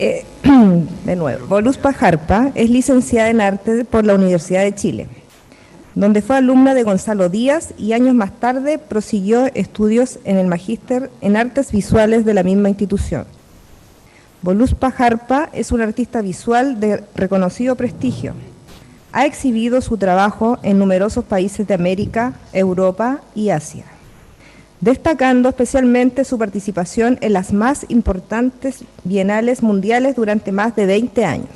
De nuevo, Voluspa Jarpa es licenciada en Arte por la Universidad de Chile, donde fue alumna de Gonzalo Díaz y años más tarde prosiguió estudios en el Magíster en Artes Visuales de la misma institución. Voluspa Jarpa es una artista visual de reconocido prestigio. Ha exhibido su trabajo en numerosos países de América, Europa y Asia, destacando especialmente su participación en las más importantes bienales mundiales durante más de 20 años.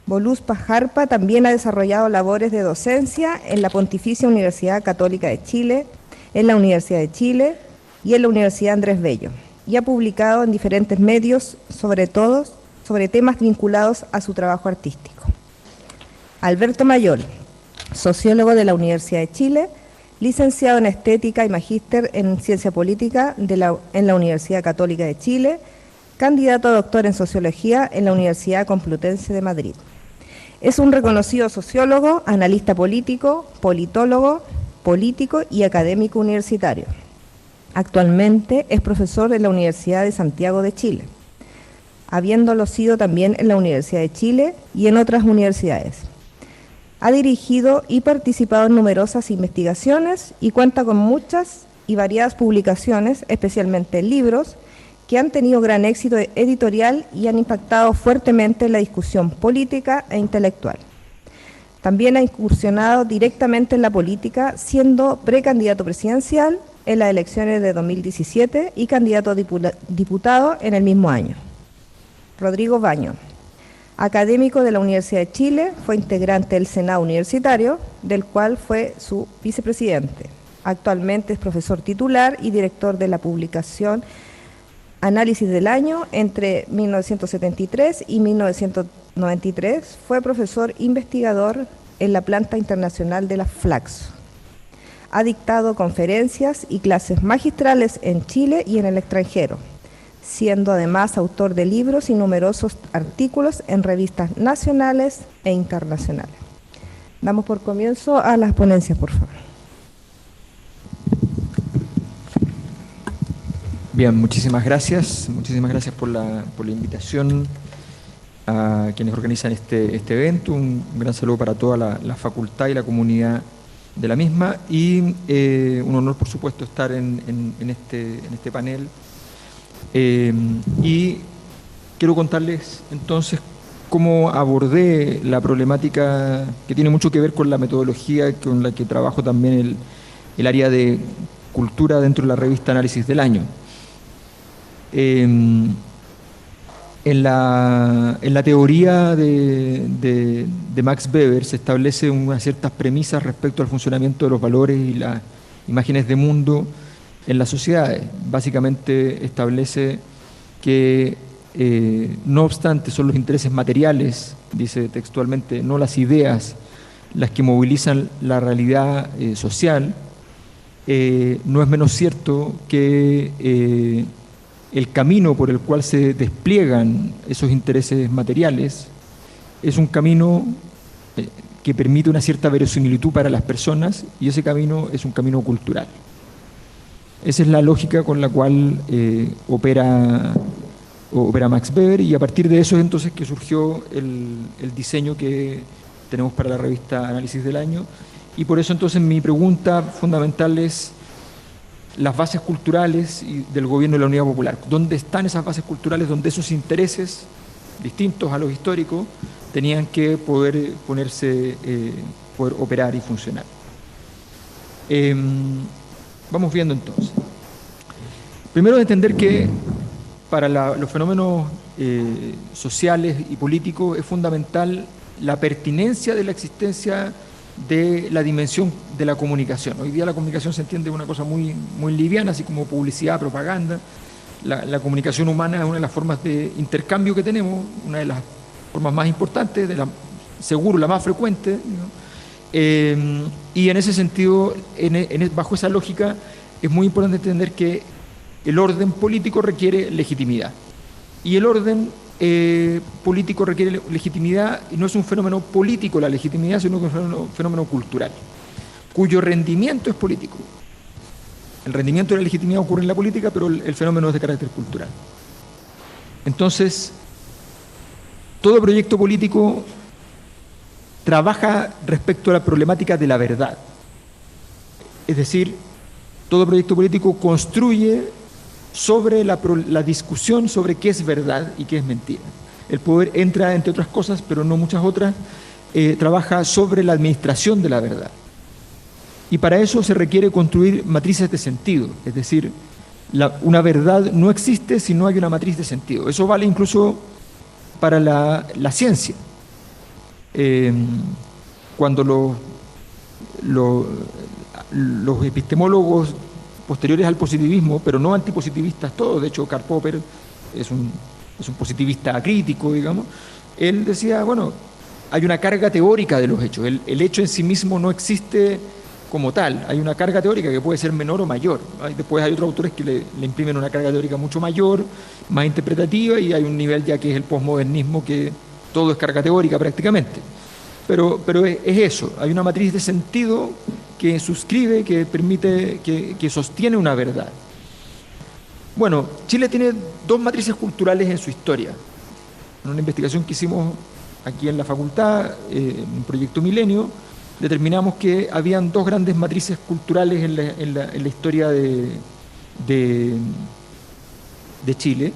Voluspa Jarpa también ha desarrollado labores de docencia en la Pontificia Universidad Católica de Chile, en la Universidad de Chile y en la Universidad Andrés Bello, y ha publicado en diferentes medios, sobre temas vinculados a su trabajo artístico. Alberto Mayol, sociólogo de la Universidad de Chile, licenciado en Estética y magíster en Ciencia Política en la Universidad Católica de Chile, candidato a doctor en Sociología en la Universidad Complutense de Madrid. Es un reconocido sociólogo, analista político, politólogo, político y académico universitario. Actualmente es profesor en la Universidad de Santiago de Chile, habiéndolo sido también en la Universidad de Chile y en otras universidades. Ha dirigido y participado en numerosas investigaciones y cuenta con muchas y variadas publicaciones, especialmente libros, que han tenido gran éxito editorial y han impactado fuertemente en la discusión política e intelectual. También ha incursionado directamente en la política, siendo precandidato presidencial en las elecciones de 2017 y candidato a diputado en el mismo año. Rodrigo Baño, académico de la Universidad de Chile, fue integrante del Senado Universitario, del cual fue su vicepresidente. Actualmente es profesor titular y director de la publicación Análisis del Año. Entre 1973 y 1993 fue profesor investigador en la planta internacional de la Flaxo. Ha dictado conferencias y clases magistrales en Chile y en el extranjero, siendo además autor de libros y numerosos artículos en revistas nacionales e internacionales. Damos por comienzo a las ponencias, por favor. Bien, muchísimas gracias por la invitación a quienes organizan este evento. Un gran saludo para toda la facultad y la comunidad de la misma, y un honor, por supuesto, estar en este panel. Y quiero contarles entonces cómo abordé la problemática que tiene mucho que ver con la metodología con la que trabajo también el área de cultura dentro de la revista Análisis del Año. En la teoría de Max Weber se establecen unas ciertas premisas respecto al funcionamiento de los valores y las imágenes de mundo en las sociedades. Básicamente establece que, no obstante, son los intereses materiales, dice textualmente, no las ideas, las que movilizan la realidad social. No es menos cierto que el camino por el cual se despliegan esos intereses materiales es un camino que permite una cierta verosimilitud para las personas, y ese camino es un camino cultural. Esa es la lógica con la cual opera Max Weber, y a partir de eso es entonces que surgió el diseño que tenemos para la revista Análisis del Año. Y por eso entonces mi pregunta fundamental es las bases culturales del gobierno de la Unidad Popular. ¿Dónde están esas bases culturales donde esos intereses distintos a los históricos tenían que poder poder operar y funcionar? Vamos viendo entonces. Primero, entender que para los fenómenos sociales y políticos es fundamental la pertinencia de la existencia de la dimensión de la comunicación. Hoy día la comunicación se entiende una cosa muy liviana, así como publicidad, propaganda. La comunicación humana es una de las formas de intercambio que tenemos, una de las formas más importantes, seguro la más frecuente, ¿no? Y en ese sentido, bajo esa lógica, es muy importante entender que el orden político requiere legitimidad. Y el orden político requiere legitimidad, y no es un fenómeno político la legitimidad, sino que es un fenómeno cultural, cuyo rendimiento es político. El rendimiento de la legitimidad ocurre en la política, pero el fenómeno es de carácter cultural. Entonces, todo proyecto político trabaja respecto a la problemática de la verdad. Es decir, todo proyecto político construye sobre la discusión sobre qué es verdad y qué es mentira. El poder entra, entre otras cosas, pero no muchas otras, trabaja sobre la administración de la verdad. Y para eso se requiere construir matrices de sentido, es decir, una verdad no existe si no hay una matriz de sentido. Eso vale incluso para la ciencia. Cuando los epistemólogos posteriores al positivismo, pero no antipositivistas todos, de hecho Karl Popper es un positivista crítico, digamos, él decía, bueno, hay una carga teórica de los hechos, el hecho en sí mismo no existe como tal, hay una carga teórica que puede ser menor o mayor. Después hay otros autores que le imprimen una carga teórica mucho mayor, más interpretativa, y hay un nivel ya que es el posmodernismo, que todo es carga teórica prácticamente. Pero es eso, hay una matriz de sentido que suscribe, que permite, que sostiene una verdad. Bueno, Chile tiene dos matrices culturales en su historia. En una investigación que hicimos aquí en la facultad, en un proyecto Milenio, determinamos que habían dos grandes matrices culturales en la historia de Chile,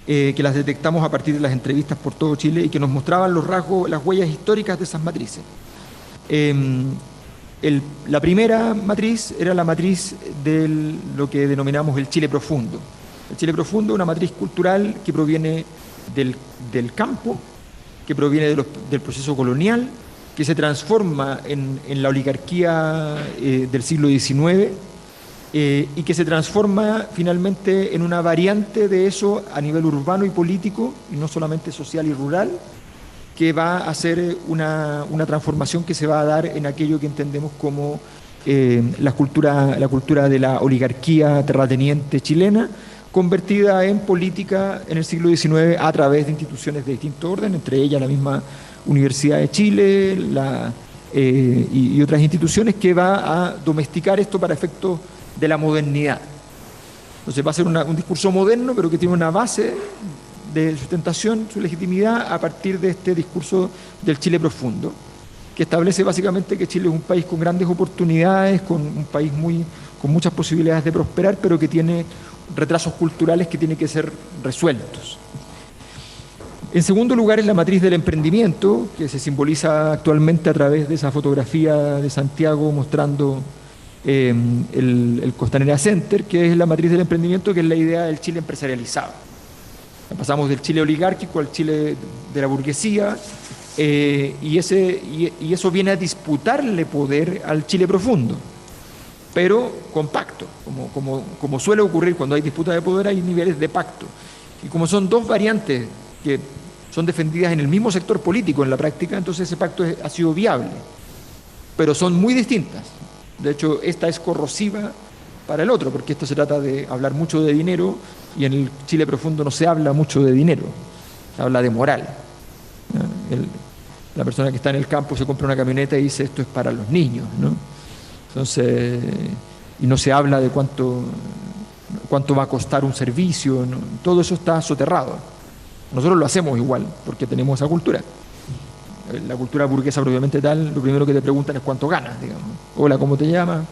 que las detectamos a partir de las entrevistas por todo Chile y que nos mostraban los rasgos, las huellas históricas de esas matrices. La primera matriz era la matriz de lo que denominamos el Chile profundo. El Chile profundo es una matriz cultural que proviene del campo, que proviene del proceso colonial, que se transforma en la oligarquía del siglo XIX, y que se transforma finalmente en una variante de eso a nivel urbano y político, y no solamente social y rural, que va a ser una transformación que se va a dar en aquello que entendemos como la cultura de la oligarquía terrateniente chilena, convertida en política en el siglo XIX a través de instituciones de distinto orden, entre ellas la misma Universidad de Chile y otras instituciones, que va a domesticar esto para efectos de la modernidad. Entonces va a ser un discurso moderno, pero que tiene una base de sustentación, su legitimidad, a partir de este discurso del Chile profundo, que establece básicamente que Chile es un país con grandes oportunidades, un país con muchas posibilidades de prosperar, pero que tiene retrasos culturales que tienen que ser resueltos. En segundo lugar es la matriz del emprendimiento, que se simboliza actualmente a través de esa fotografía de Santiago mostrando el Costanera Center, que es la matriz del emprendimiento, que es la idea del Chile empresarializado. Pasamos del Chile oligárquico al Chile de la burguesía, y eso viene a disputarle poder al Chile profundo, pero con pacto. Como suele ocurrir cuando hay disputa de poder, hay niveles de pacto. Y como son dos variantes que son defendidas en el mismo sector político en la práctica, entonces ese pacto ha sido viable, pero son muy distintas. De hecho, esta es corrosiva para el otro, porque esto se trata de hablar mucho de dinero, y en el Chile profundo no se habla mucho de dinero, se habla de moral. La persona que está en el campo se compra una camioneta y dice esto es para los niños, ¿no? Entonces, y no se habla de cuánto va a costar un servicio, ¿no? Todo eso está soterrado. Nosotros lo hacemos igual, porque tenemos esa cultura. La cultura burguesa propiamente tal, lo primero que te preguntan es cuánto ganas, digamos. Hola, ¿cómo te llamas?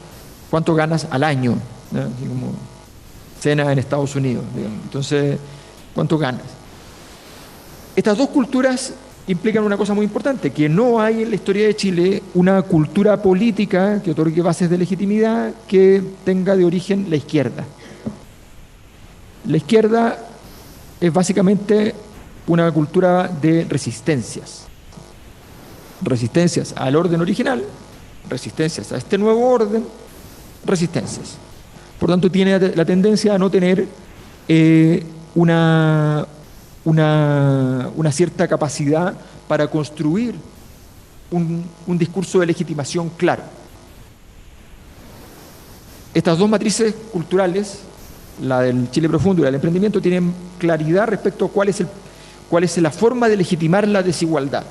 ¿Cuánto ganas al año? ¿No? Así como cena en Estados Unidos, digamos. Entonces, ¿cuánto ganas? Estas dos culturas implican una cosa muy importante, que no hay en la historia de Chile una cultura política que otorgue bases de legitimidad que tenga de origen la izquierda. La izquierda es básicamente una cultura de resistencias. Resistencias al orden original, resistencias a este nuevo orden, resistencias. Por tanto, tiene la tendencia a no tener una cierta capacidad para construir un discurso de legitimación claro. Estas dos matrices culturales, la del Chile profundo y la del emprendimiento, tienen claridad respecto a cuál es la forma de legitimar la desigualdad.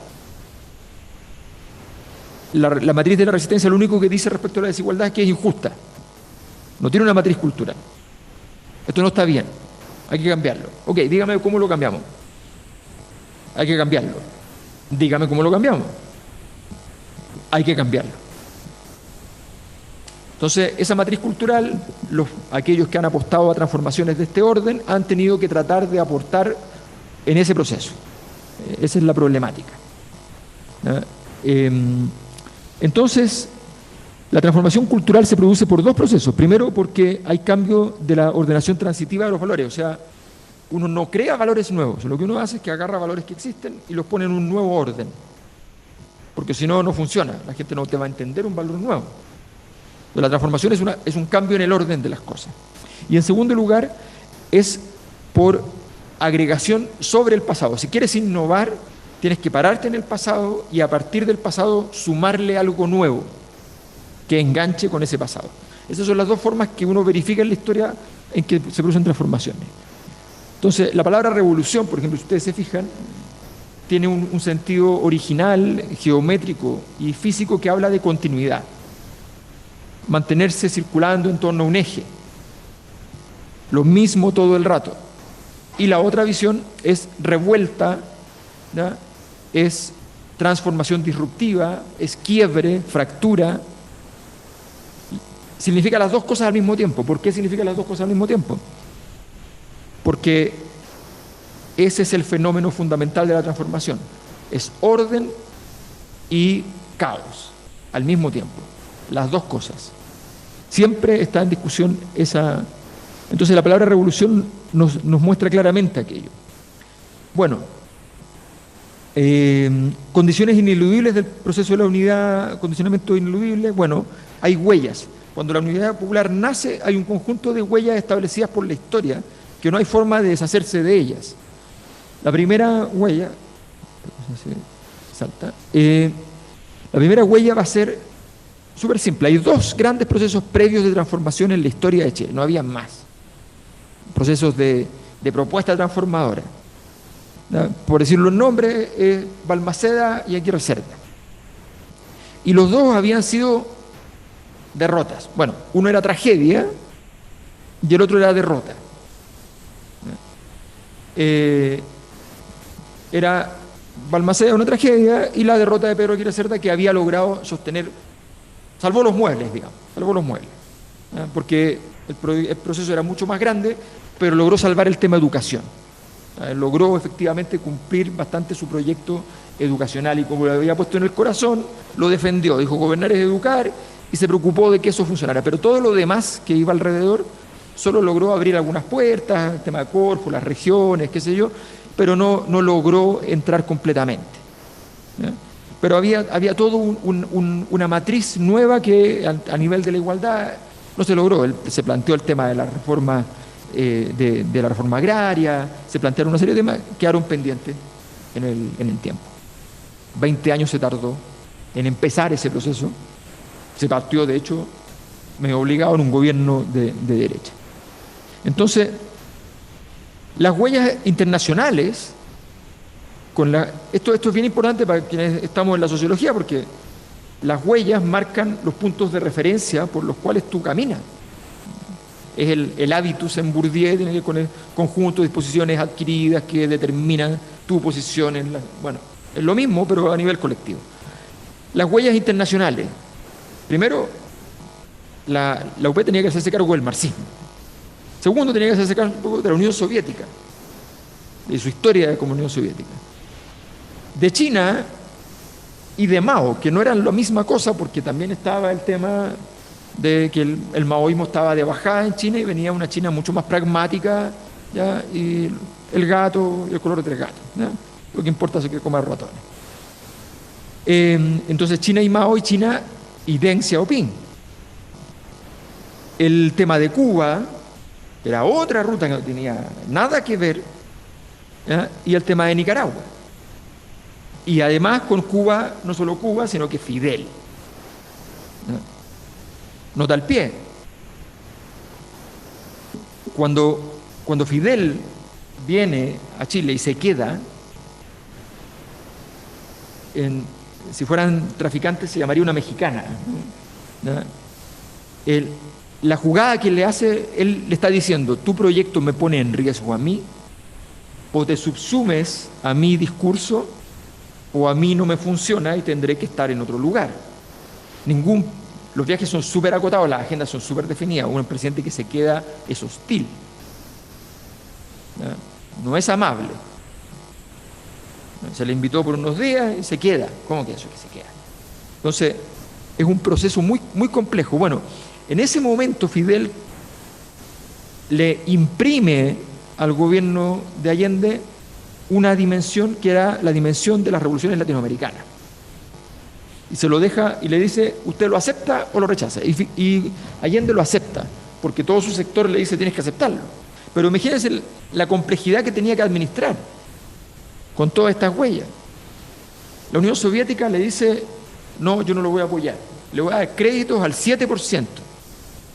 La matriz de la resistencia lo único que dice respecto a la desigualdad es que es injusta. No tiene una matriz cultural. Esto no está bien, hay que cambiarlo. Ok, dígame cómo lo cambiamos. hay que cambiarlo. Dígame cómo lo cambiamos. Hay que cambiarlo. Entonces, esa matriz cultural, aquellos que han apostado a transformaciones de este orden, han tenido que tratar de aportar en ese proceso. Esa es la problemática. Entonces, la transformación cultural se produce por dos procesos. Primero, porque hay cambio de la ordenación transitiva de los valores. O sea, uno no crea valores nuevos. Lo que uno hace es que agarra valores que existen y los pone en un nuevo orden. Porque si no, no funciona. La gente no te va a entender un valor nuevo. La transformación es un cambio en el orden de las cosas. Y en segundo lugar, es por agregación sobre el pasado. Si quieres innovar, tienes que pararte en el pasado y a partir del pasado sumarle algo nuevo que enganche con ese pasado. Esas son las dos formas que uno verifica en la historia en que se producen transformaciones. Entonces, la palabra revolución, por ejemplo, si ustedes se fijan, tiene un sentido original, geométrico y físico que habla de continuidad. Mantenerse circulando en torno a un eje, lo mismo todo el rato. Y la otra visión es revuelta, ¿ya? Es transformación disruptiva, es quiebre, fractura. Significa las dos cosas al mismo tiempo. ¿Por qué significa las dos cosas al mismo tiempo? Porque ese es el fenómeno fundamental de la transformación. Es orden y caos al mismo tiempo. Las dos cosas. Siempre está en discusión esa. Entonces la palabra revolución nos muestra claramente aquello. Bueno, condiciones ineludibles del proceso de la unidad, condicionamiento ineludible, bueno, hay huellas. Cuando la unidad popular nace, hay un conjunto de huellas establecidas por la historia, que no hay forma de deshacerse de ellas. La primera huella, la primera huella va a ser súper simple. Hay dos grandes procesos previos de transformación en la historia de Chile, no había más. Procesos de propuesta transformadora. Por decirlo en nombre, Balmaceda y Aguirre Cerda. Y los dos habían sido derrotas. Bueno, uno era tragedia y el otro era derrota. Era Balmaceda una tragedia y la derrota de Pedro Aguirre Cerda, que había logrado sostener, salvó los muebles, digamos, salvó los muebles, porque el proceso era mucho más grande, pero logró salvar el tema educación. Logró efectivamente cumplir bastante su proyecto educacional y como lo había puesto en el corazón, lo defendió, dijo gobernar es educar y se preocupó de que eso funcionara, pero todo lo demás que iba alrededor solo logró abrir algunas puertas, el tema de Corfo, las regiones, qué sé yo, pero no logró entrar completamente. Pero había todo una matriz nueva que a nivel de la igualdad no se logró. Se planteó el tema de la reforma de la reforma agraria, se plantearon una serie de temas que quedaron pendientes en el tiempo. 20 años se tardó en empezar ese proceso. Se partió, de hecho, medio obligado en un gobierno de derecha. Entonces, las huellas internacionales, esto es bien importante para quienes estamos en la sociología, porque las huellas marcan los puntos de referencia por los cuales tú caminas. Es el habitus en Bourdieu, tiene que ver con el conjunto de disposiciones adquiridas que determinan tu posición bueno, es lo mismo, pero a nivel colectivo. Las huellas internacionales. Primero, la UP tenía que hacerse cargo del marxismo. Segundo, tenía que hacerse cargo de la Unión Soviética, de su historia como Unión Soviética. De China y de Mao, que no eran la misma cosa, porque también estaba el tema de que el maoísmo estaba de bajada en China y venía una China mucho más pragmática, ¿ya? Y el gato y el color del gato, ¿ya? Lo que importa es que coma ratones. Entonces China y Mao y China y Deng Xiaoping. El tema de Cuba era otra ruta que no tenía nada que ver, ¿ya? Y el tema de Nicaragua. Y además con Cuba, no solo Cuba, sino que Fidel, ¿ya? Nota al pie. Cuando Fidel viene a Chile y se queda, si fueran traficantes se llamaría una mexicana, ¿no? La jugada que le hace, él le está diciendo, tu proyecto me pone en riesgo a mí o te subsumes a mi discurso o a mí no me funciona y tendré que estar en otro lugar. Los viajes son súper acotados, las agendas son súper definidas. Un presidente que se queda es hostil, ¿ya? No es amable. Se le invitó por unos días y se queda. ¿Cómo que eso que se queda? Entonces, es un proceso muy, muy complejo. Bueno, en ese momento Fidel le imprime al gobierno de Allende una dimensión que era la dimensión de las revoluciones latinoamericanas. Y se lo deja y le dice, ¿usted lo acepta o lo rechaza? Y Allende lo acepta, porque todo su sector le dice, tienes que aceptarlo. Pero imagínense la complejidad que tenía que administrar con todas estas huellas. La Unión Soviética le dice, no, yo no lo voy a apoyar. Le voy a dar créditos al 7%.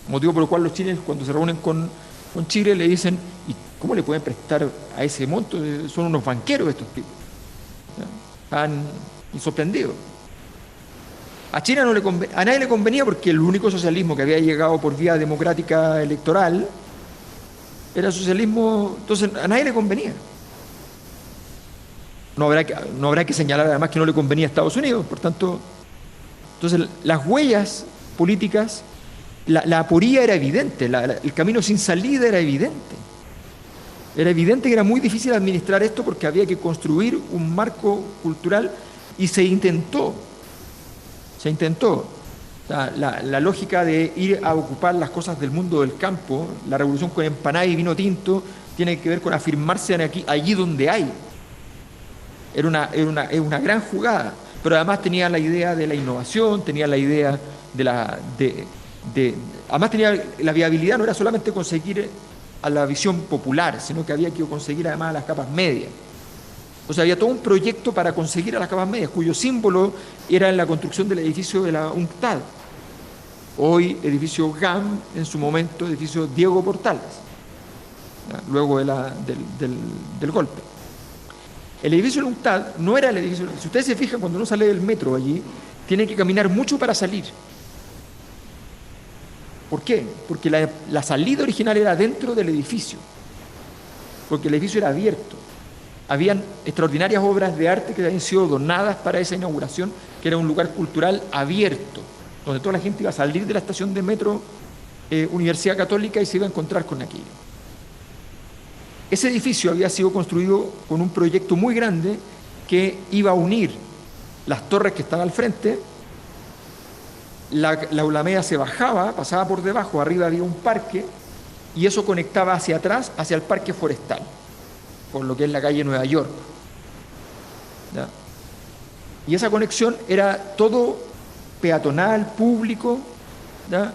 Motivo por el cual los chilenos, cuando se reúnen con Chile, le dicen, ¿y cómo le pueden prestar a ese monto? Son unos banqueros estos tipos. Están sorprendidos. A China a nadie le convenía, porque el único socialismo que había llegado por vía democrática electoral era socialismo, entonces a nadie le convenía. No habrá que señalar además que no le convenía a Estados Unidos, por tanto, entonces las huellas políticas, la aporía era evidente, el camino sin salida era evidente. Era evidente que era muy difícil administrar esto porque había que construir un marco cultural y se intentó. O sea, la lógica de ir a ocupar las cosas del mundo del campo, la revolución con empanada y vino tinto, tiene que ver con afirmarse allí donde hay. Era una gran jugada, pero además tenía la idea de la innovación, tenía la idea además tenía la viabilidad, no era solamente conseguir a la visión popular, sino que había que conseguir además a las capas medias. O sea, había todo un proyecto para conseguir a las capas medias, cuyo símbolo era en la construcción del edificio de la UNCTAD, hoy edificio GAM, en su momento edificio Diego Portales, ¿ya? Luego del golpe. El edificio de la UNCTAD no era el edificio. Si ustedes se fijan, cuando uno sale del metro allí, tiene que caminar mucho para salir. ¿Por qué? Porque la salida original era dentro del edificio, porque el edificio era abierto. Habían extraordinarias obras de arte que habían sido donadas para esa inauguración, que era un lugar cultural abierto, donde toda la gente iba a salir de la estación de metro Universidad Católica y se iba a encontrar con aquello. Ese edificio había sido construido con un proyecto muy grande que iba a unir las torres que están al frente. La Alameda se bajaba, pasaba por debajo, arriba había un parque y eso conectaba hacia atrás, hacia el Parque Forestal, por lo que es la calle Nueva York, ¿ya? Y esa conexión era todo peatonal, público, ¿ya?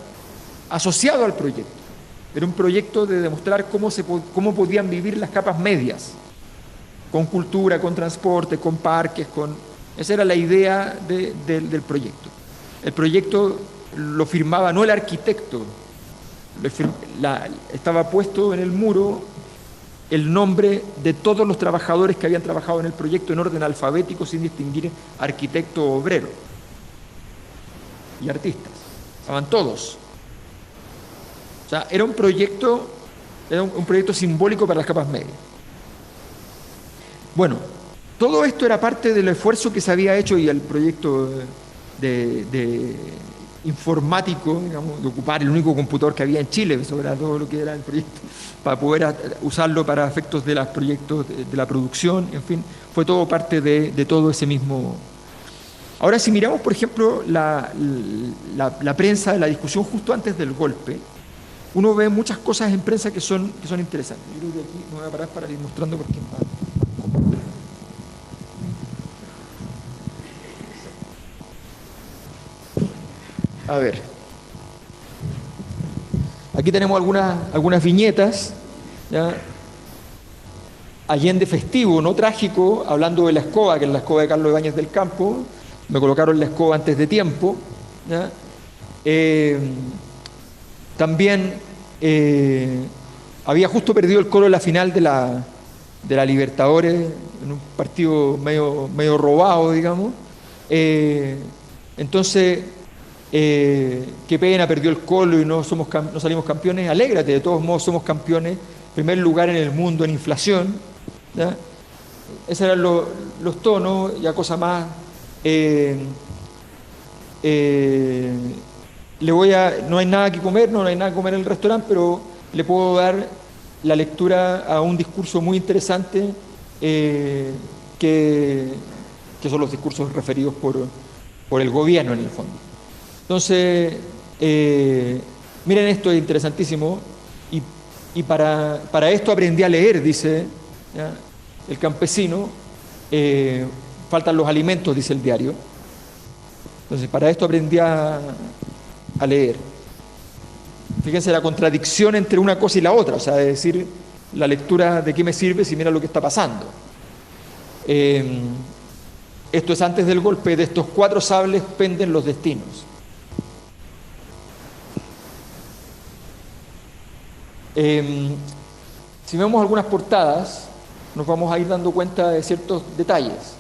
Asociado al proyecto. Era un proyecto de demostrar cómo podían vivir las capas medias, con cultura, con transporte, con parques, esa era la idea del proyecto. El proyecto lo firmaba no el arquitecto, estaba puesto en el muro el nombre de todos los trabajadores que habían trabajado en el proyecto en orden alfabético, sin distinguir arquitecto o obrero y artistas. Estaban todos. O sea, era un proyecto simbólico para las capas medias. Bueno, todo esto era parte del esfuerzo que se había hecho y el proyecto de informático, digamos, de ocupar el único computador que había en Chile, eso era todo lo que era el proyecto, para poder usarlo para efectos de los proyectos de la producción, en fin, fue todo parte de todo ese mismo. Ahora, si miramos, por ejemplo, la prensa de la discusión justo antes del golpe, uno ve muchas cosas en prensa que son interesantes. Yo creo que aquí me voy a parar para ir mostrando por qué. A ver, aquí tenemos algunas viñetas, ¿ya? Allende festivo, no trágico, hablando de la escoba, que es la escoba de Carlos Ibáñez del Campo. Me colocaron la escoba antes de tiempo, ¿ya? También había justo perdido el Colo en la final de la Libertadores, en un partido medio robado, digamos. Entonces, qué pena, perdió el Colo y no salimos campeones. Alégrate, de todos modos somos campeones, primer lugar en el mundo en inflación, ¿ya? Esos eran los tonos, ya cosa más. No hay nada que comer, no hay nada que comer en el restaurante, pero le puedo dar la lectura a un discurso muy interesante que son los discursos referidos por el gobierno en el fondo. Entonces, miren, esto es interesantísimo, y para esto aprendí a leer, dice, ¿ya?, el campesino. Faltan los alimentos, dice el diario. Entonces, para esto aprendí a leer. Fíjense la contradicción entre una cosa y la otra, o sea, es decir, la lectura de qué me sirve si mira lo que está pasando. Esto es antes del golpe. De estos 4 sables penden los destinos. Si vemos algunas portadas, nos vamos a ir dando cuenta de ciertos detalles.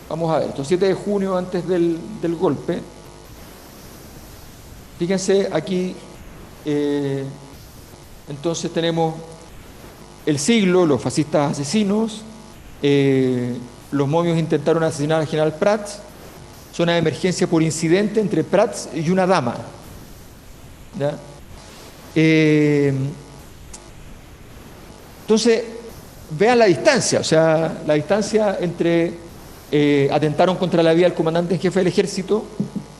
Vamos a ver, esto 7 de junio antes del golpe. Fíjense aquí, entonces tenemos El Siglo, los fascistas asesinos, los momios intentaron asesinar al general Prats, zona de emergencia por incidente entre Prats y una dama. ¿Ya? Entonces, vean la distancia, o sea, la distancia entre atentaron contra la vida del comandante en jefe del ejército,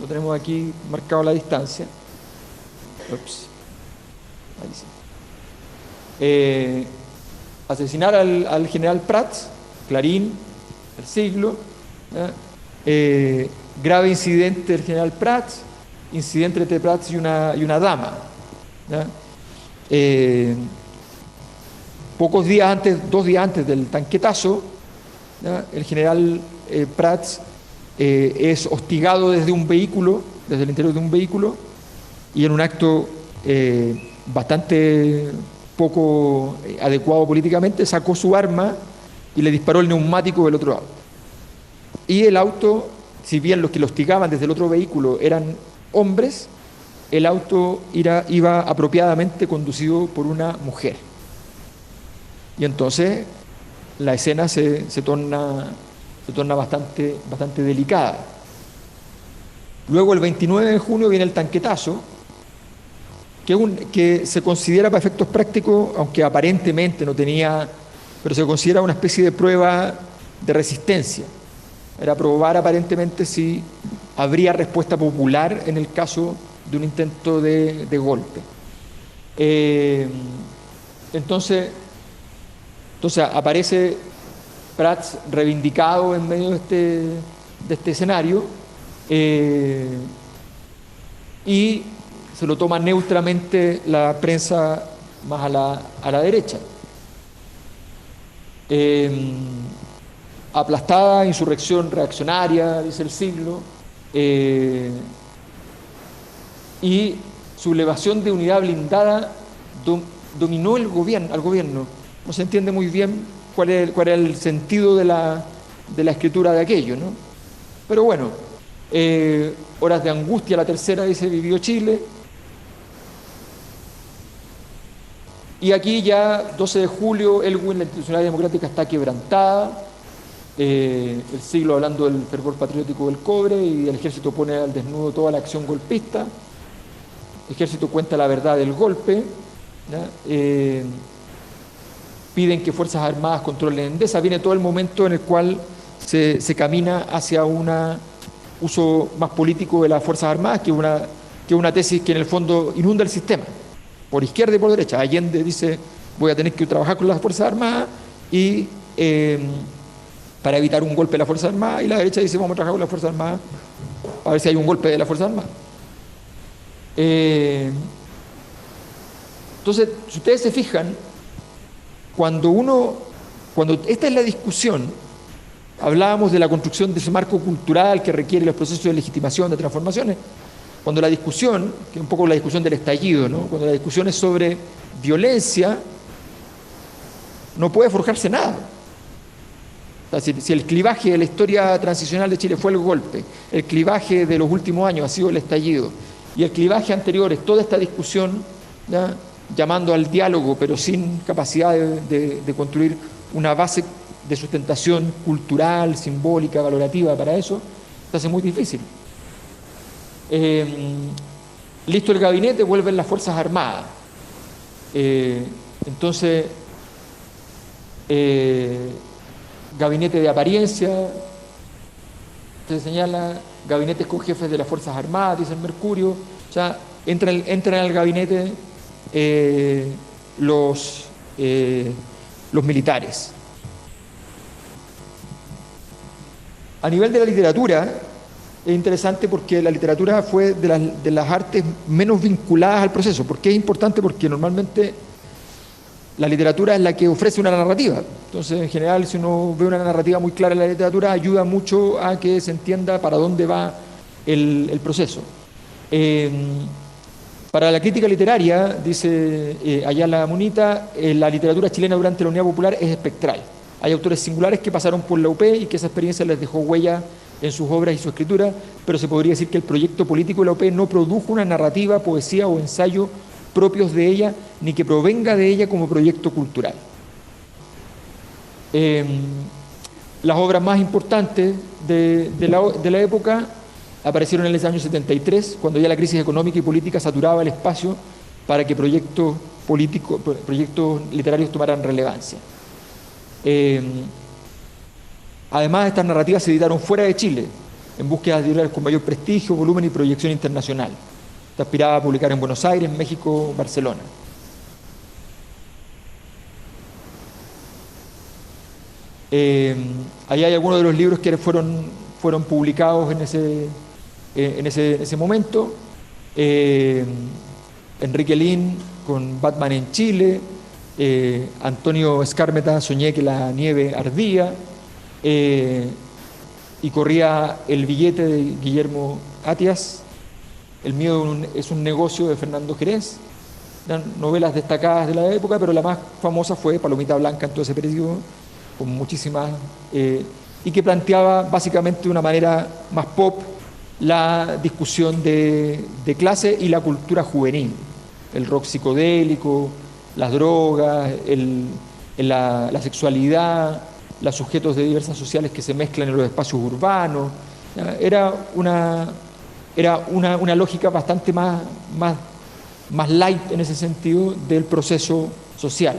lo tenemos aquí marcado la distancia. Ups. Ahí sí. Asesinar al general Prats, Clarín, El Siglo, grave incidente del general Prats, incidente entre Prats y una dama. Pocos días antes, 2 días antes del tanquetazo, el general Prats es hostigado desde un vehículo, desde el interior de un vehículo, y en un acto bastante poco adecuado políticamente, sacó su arma y le disparó el neumático del otro auto. Y el auto, si bien los que lo hostigaban desde el otro vehículo eran hombres, el auto iba apropiadamente conducido por una mujer. Y entonces la escena se torna bastante delicada. Luego, el 29 de junio viene el tanquetazo, que se considera para efectos prácticos, aunque aparentemente no tenía, pero se considera una especie de prueba de resistencia. Era probar aparentemente si habría respuesta popular en el caso de un intento de golpe. Entonces aparece Prats reivindicado en medio de este escenario, y se lo toma neutramente la prensa más a la derecha. Aplastada, insurrección reaccionaria, dice El Siglo, y sublevación de unidad blindada dominó al gobierno. No se entiende muy bien cuál era el sentido de la escritura de aquello, ¿no? Pero bueno, horas de angustia, la tercera, dice, vivió Chile. Y aquí ya, 12 de julio, Elwin, la institucionalidad democrática está quebrantada. El Siglo hablando del fervor patriótico del cobre, y el ejército pone al desnudo toda la acción golpista. El ejército cuenta la verdad del golpe, piden que Fuerzas Armadas controlen Endesa. Viene todo el momento en el cual se camina hacia un uso más político de las Fuerzas Armadas, que es una tesis que en el fondo inunda el sistema, por izquierda y por derecha. Allende dice, voy a tener que trabajar con las Fuerzas Armadas y para evitar un golpe de las Fuerzas Armadas, y la derecha dice, vamos a trabajar con las Fuerzas Armadas a ver si hay un golpe de las Fuerzas Armadas. Entonces, si ustedes se fijan, cuando esta es la discusión, hablábamos de la construcción de ese marco cultural que requiere los procesos de legitimación, de transformaciones. Cuando la discusión, que es un poco la discusión del estallido, ¿no? Cuando la discusión es sobre violencia, no puede forjarse nada. O sea, si el clivaje de la historia transicional de Chile fue el golpe, el clivaje de los últimos años ha sido el estallido, y el clivaje anterior es toda esta discusión, ¿ya?, llamando al diálogo, pero sin capacidad de construir una base de sustentación cultural, simbólica, valorativa para eso, se hace muy difícil. Listo el gabinete, vuelven las Fuerzas Armadas. Entonces, gabinete de apariencia, se señala, gabinetes con jefes de las Fuerzas Armadas, dice el Mercurio, o sea, entran al gabinete los militares. A nivel de la literatura, es interesante porque la literatura fue de las artes menos vinculadas al proceso. ¿Por qué es importante? Porque normalmente la literatura es la que ofrece una narrativa. Entonces, en general, si uno ve una narrativa muy clara en la literatura, ayuda mucho a que se entienda para dónde va el proceso. Para la crítica literaria, dice Ayala Munita, la literatura chilena durante la Unidad Popular es espectral. Hay autores singulares que pasaron por la UP y que esa experiencia les dejó huella en sus obras y su escritura, pero se podría decir que el proyecto político de la UP no produjo una narrativa, poesía o ensayo propios de ella, ni que provenga de ella como proyecto cultural. Las obras más importantes de la época aparecieron en el año 73, cuando ya la crisis económica y política saturaba el espacio para que proyectos literarios tomaran relevancia. Además, estas narrativas se editaron fuera de Chile, en búsqueda de editoriales con mayor prestigio, volumen y proyección internacional. Se aspiraba a publicar en Buenos Aires, México, Barcelona. Ahí hay algunos de los libros que fueron publicados en ese momento. Enrique Lin con Batman en Chile, Antonio Skármeta, Soñé que la nieve ardía, y corría El billete de Guillermo Atias, El miedo es un negocio de Fernando Jerez. Eran novelas destacadas de la época, pero la más famosa fue Palomita Blanca en todo ese periodo, con muchísimas, y que planteaba básicamente de una manera más pop la discusión de clase y la cultura juvenil, el rock psicodélico, las drogas, la sexualidad, los sujetos de diversas sociales que se mezclan en los espacios urbanos. Era una lógica bastante más light en ese sentido del proceso social.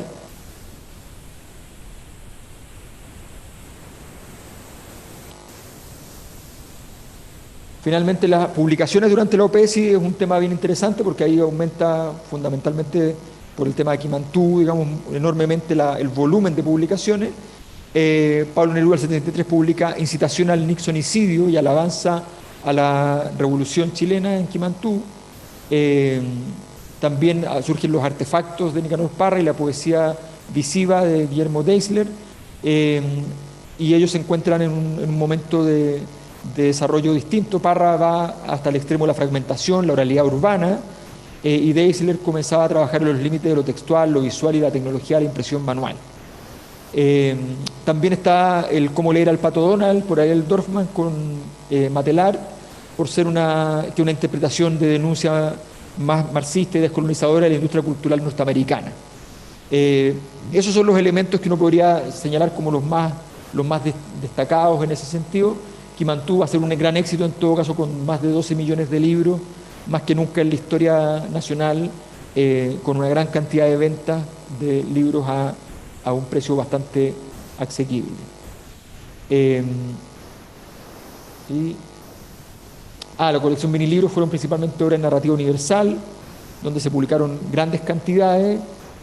Finalmente, las publicaciones durante la OPESI es un tema bien interesante porque ahí aumenta fundamentalmente por el tema de Quimantú, digamos, enormemente el volumen de publicaciones. Pablo Neruda, el 73, publica Incitación al Nixonicidio y alabanza a la Revolución Chilena en Quimantú. También surgen los artefactos de Nicanor Parra y la poesía visiva de Guillermo Deisler, y ellos se encuentran en un momento de desarrollo distinto. Parra va hasta el extremo de la fragmentación, la oralidad urbana, y Deisler comenzaba a trabajar en los límites de lo textual, lo visual y la tecnología de la impresión manual. También está el Cómo leer al Pato Donald, por Ariel Dorfman, con Matelar, por ser una interpretación de denuncia más marxista y descolonizadora de la industria cultural norteamericana. Esos son los elementos que uno podría señalar como los más destacados en ese sentido. Quimantú va a ser un gran éxito en todo caso, con más de 12 millones de libros, más que nunca en la historia nacional, con una gran cantidad de ventas de libros a un precio bastante asequible. La colección vinilibros fueron principalmente obras de narrativa universal, donde se publicaron grandes cantidades,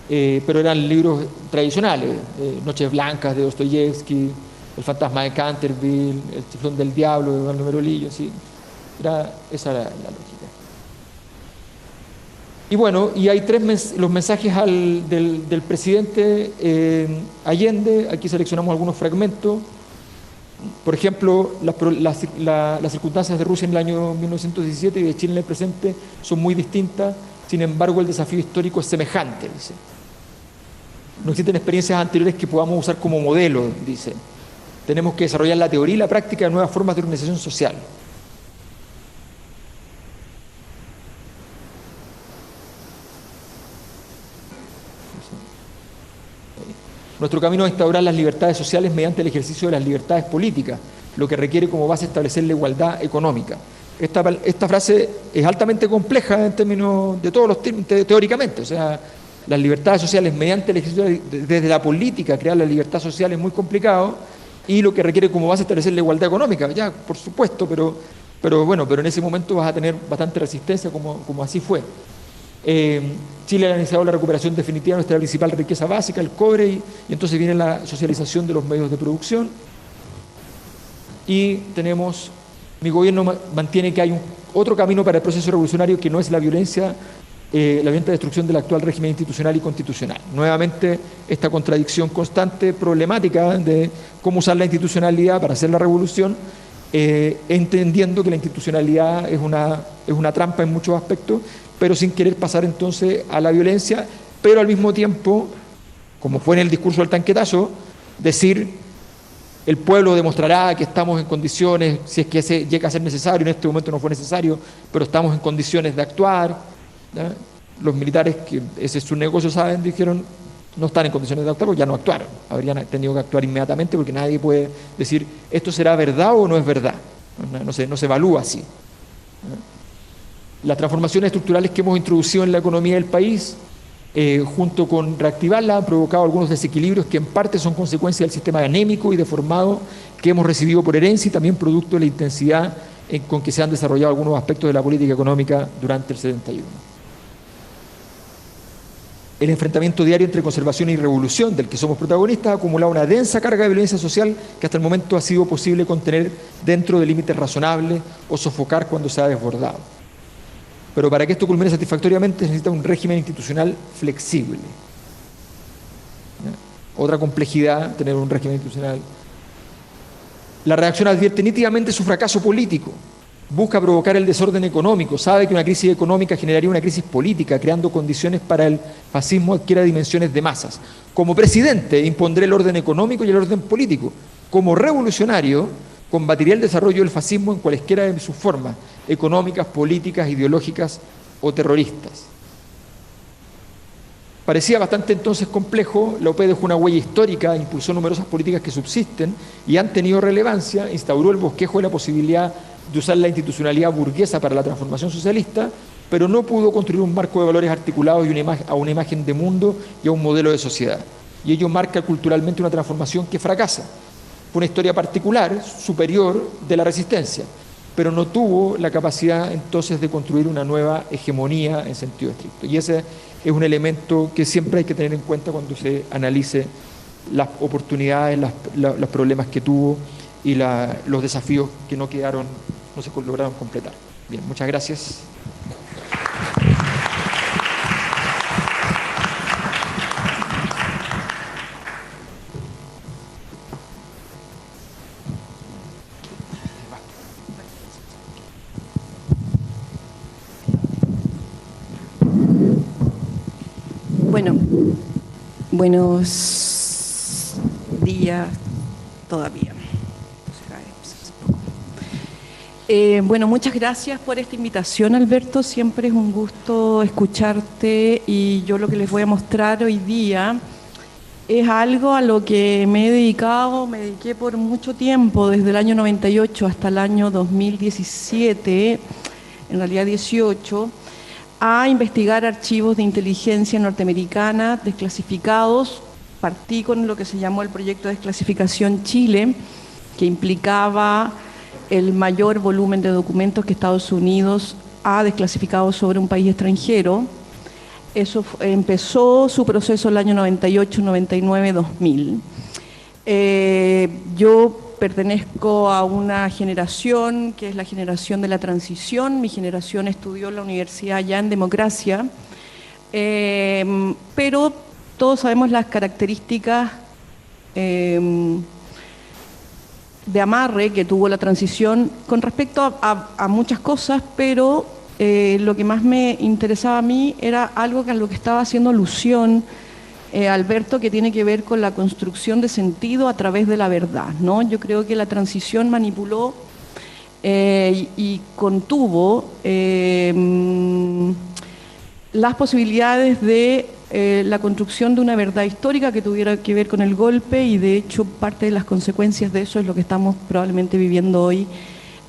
pero eran libros tradicionales, Noches Blancas de Dostoyevsky, El fantasma de Canterville, El chiflón del diablo de Baldomero Lillo, ¿sí? Esa era la lógica. Y bueno, y hay los mensajes del presidente Allende. Aquí seleccionamos algunos fragmentos. Por ejemplo, las circunstancias de Rusia en el año 1917 y de Chile en el presente son muy distintas, sin embargo el desafío histórico es semejante, dice. No existen experiencias anteriores que podamos usar como modelo, dice. Tenemos que desarrollar la teoría y la práctica de nuevas formas de organización social. Nuestro camino es instaurar las libertades sociales mediante el ejercicio de las libertades políticas, lo que requiere como base establecer la igualdad económica. Esta frase es altamente compleja en términos de todos los teóricamente, o sea, las libertades sociales mediante el ejercicio desde la política, crear la libertad social es muy complicado, y lo que requiere como base establecer la igualdad económica, ya, por supuesto, pero en ese momento vas a tener bastante resistencia, como así fue. Chile ha iniciado la recuperación definitiva de nuestra principal riqueza básica, el cobre, y entonces viene la socialización de los medios de producción. Y tenemos, mi gobierno mantiene que hay otro camino para el proceso revolucionario que no es la violencia, la violenta destrucción del actual régimen institucional y constitucional. Nuevamente, esta contradicción constante, problemática de cómo usar la institucionalidad para hacer la revolución, entendiendo que la institucionalidad es una trampa en muchos aspectos, pero sin querer pasar entonces a la violencia, pero al mismo tiempo, como fue en el discurso del tanquetazo, decir, el pueblo demostrará que estamos en condiciones, si es que llega a ser necesario, en este momento no fue necesario, pero estamos en condiciones de actuar, ¿ya? Los militares, que ese es su negocio, saben, dijeron, no están en condiciones de actuar porque ya no actuaron, habrían tenido que actuar inmediatamente porque nadie puede decir, esto será verdad o no es verdad, no se evalúa así. Las transformaciones estructurales que hemos introducido en la economía del país, junto con reactivarla, han provocado algunos desequilibrios que en parte son consecuencia del sistema anémico y deformado que hemos recibido por herencia y también producto de la intensidad con que se han desarrollado algunos aspectos de la política económica durante el 71. El enfrentamiento diario entre conservación y revolución, del que somos protagonistas, ha acumulado una densa carga de violencia social que hasta el momento ha sido posible contener dentro de límites razonables o sofocar cuando se ha desbordado. Pero para que esto culmine satisfactoriamente se necesita un régimen institucional flexible. Otra complejidad, tener un régimen institucional. La reacción advierte nítidamente su fracaso político. Busca provocar el desorden económico. Sabe que una crisis económica generaría una crisis política, creando condiciones para el fascismo adquiera dimensiones de masas. Como presidente, impondré el orden económico y el orden político. Como revolucionario, combatiría el desarrollo del fascismo en cualesquiera de sus formas, económicas, políticas, ideológicas o terroristas. Parecía bastante entonces complejo, la OP dejó una huella histórica, impulsó numerosas políticas que subsisten y han tenido relevancia, instauró el bosquejo de la posibilidad de usar la institucionalidad burguesa para la transformación socialista, pero no pudo construir un marco de valores articulados y a una imagen de mundo y a un modelo de sociedad. Y ello marca culturalmente una transformación que fracasa. Fue una historia particular, superior de la resistencia, pero no tuvo la capacidad entonces de construir una nueva hegemonía en sentido estricto. Y ese es un elemento que siempre hay que tener en cuenta cuando se analice las oportunidades, los problemas que tuvo y los desafíos que no se lograron completar. Bien, muchas gracias. Bueno, buenos días todavía. Bueno, muchas gracias por esta invitación, Alberto. Siempre es un gusto escucharte y yo lo que les voy a mostrar hoy día es algo a lo que me dediqué por mucho tiempo, desde el año 98 hasta el año 2017, en realidad 18, a investigar archivos de inteligencia norteamericana desclasificados. Partí con lo que se llamó el proyecto de desclasificación Chile, que implicaba el mayor volumen de documentos que Estados Unidos ha desclasificado sobre un país extranjero. Eso empezó su proceso el año 98, 99, 2000. Yo pertenezco a una generación que es la generación de la transición. Mi generación estudió en la universidad ya en democracia, pero todos sabemos las características de amarre que tuvo la transición con respecto a muchas cosas, pero lo que más me interesaba a mí era algo a lo que estaba haciendo alusión Alberto, que tiene que ver con la construcción de sentido a través de la verdad, ¿no? Yo creo que la transición manipuló y contuvo las posibilidades de la construcción de una verdad histórica que tuviera que ver con el golpe, y de hecho parte de las consecuencias de eso es lo que estamos probablemente viviendo hoy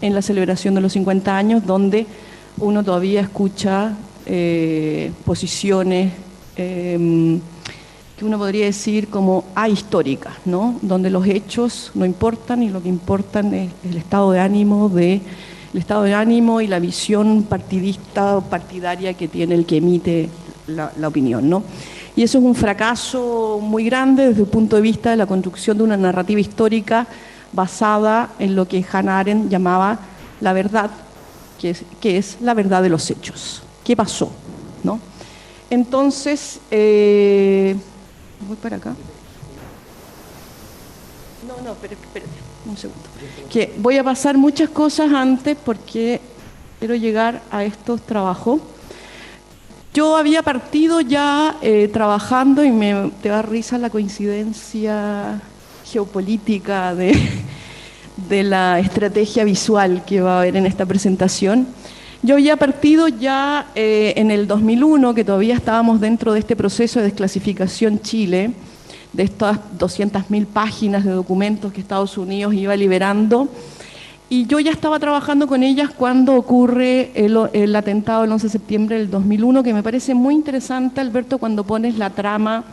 en la celebración de los 50 años, donde uno todavía escucha posiciones que uno podría decir como ahistóricas, ¿no? Donde los hechos no importan y lo que importan es el estado de ánimo y la visión partidista o partidaria que tiene el que emite la opinión, ¿no? Y eso es un fracaso muy grande desde el punto de vista de la construcción de una narrativa histórica basada en lo que Hannah Arendt llamaba la verdad, que es la verdad de los hechos. ¿Qué pasó? ¿No? Entonces, voy para acá. No, espérate, un segundo. Que voy a pasar muchas cosas antes porque quiero llegar a estos trabajos. Yo había partido ya trabajando, y te da risa la coincidencia geopolítica de la estrategia visual que va a haber en esta presentación. Yo había partido ya en el 2001, que todavía estábamos dentro de este proceso de desclasificación Chile, de estas 200.000 páginas de documentos que Estados Unidos iba liberando, y yo ya estaba trabajando con ellas cuando ocurre el atentado del 11 de septiembre del 2001, que me parece muy interesante, Alberto, cuando pones la trama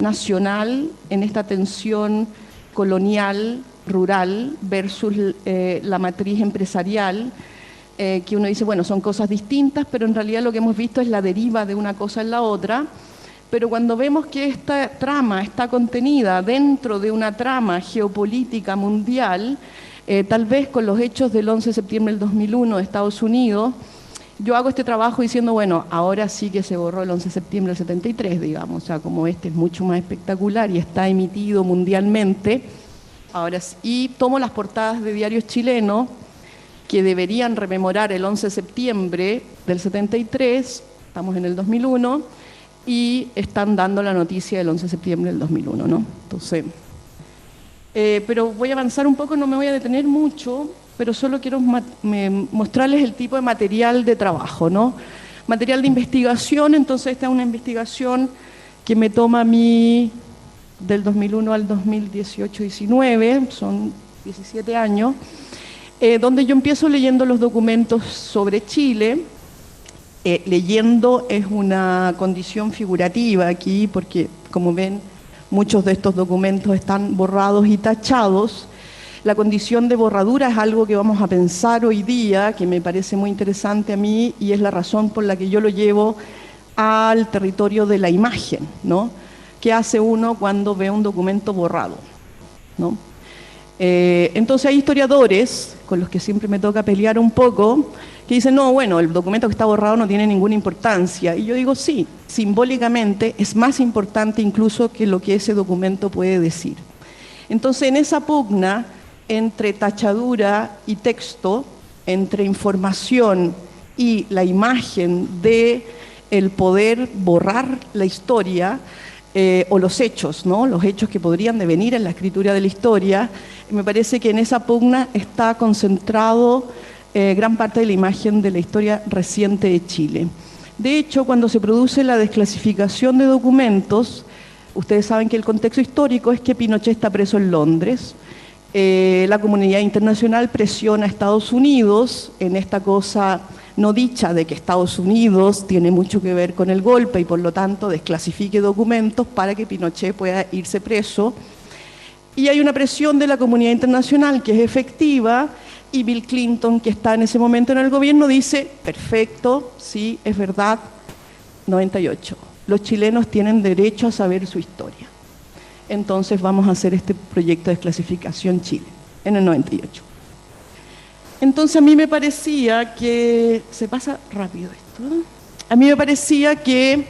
nacional en esta tensión colonial, rural, versus la matriz empresarial, que uno dice, bueno, son cosas distintas, pero en realidad lo que hemos visto es la deriva de una cosa en la otra. Pero cuando vemos que esta trama está contenida dentro de una trama geopolítica mundial, tal vez con los hechos del 11 de septiembre del 2001 de Estados Unidos, yo hago este trabajo diciendo, bueno, ahora sí que se borró el 11 de septiembre del 73, digamos, o sea, como este es mucho más espectacular y está emitido mundialmente, ahora sí, y tomo las portadas de diarios chilenos que deberían rememorar el 11 de septiembre del 73, estamos en el 2001, y están dando la noticia del 11 de septiembre del 2001, ¿no? Entonces, pero voy a avanzar un poco, no me voy a detener mucho, pero solo quiero mostrarles el tipo de material de trabajo, ¿no? Material de investigación, entonces esta es una investigación que me toma a mí del 2001 al 2018-19, son 17 años, donde yo empiezo leyendo los documentos sobre Chile. Leyendo es una condición figurativa aquí, porque como ven, muchos de estos documentos están borrados y tachados. La condición de borradura es algo que vamos a pensar hoy día, que me parece muy interesante a mí, y es la razón por la que yo lo llevo al territorio de la imagen, ¿no? ¿Qué hace uno cuando ve un documento borrado, ¿no? Entonces hay historiadores, con los que siempre me toca pelear un poco, que dicen, no, bueno, el documento que está borrado no tiene ninguna importancia. Y yo digo, sí, simbólicamente es más importante incluso que lo que ese documento puede decir. Entonces, en esa pugna entre tachadura y texto, entre información y la imagen de el poder borrar la historia, o los hechos, ¿no? Los hechos que podrían devenir en la escritura de la historia, me parece que en esa pugna está concentrado gran parte de la imagen de la historia reciente de Chile. De hecho, cuando se produce la desclasificación de documentos, ustedes saben que el contexto histórico es que Pinochet está preso en Londres, la comunidad internacional presiona a Estados Unidos en esta cosa no dicha de que Estados Unidos tiene mucho que ver con el golpe y por lo tanto desclasifique documentos para que Pinochet pueda irse preso. Y hay una presión de la comunidad internacional que es efectiva, y Bill Clinton, que está en ese momento en el gobierno, dice, perfecto, sí, es verdad, 98. Los chilenos tienen derecho a saber su historia. Entonces vamos a hacer este proyecto de desclasificación Chile, en el 98. Entonces a mí me parecía que, se pasa rápido esto, ¿no? A mí me parecía que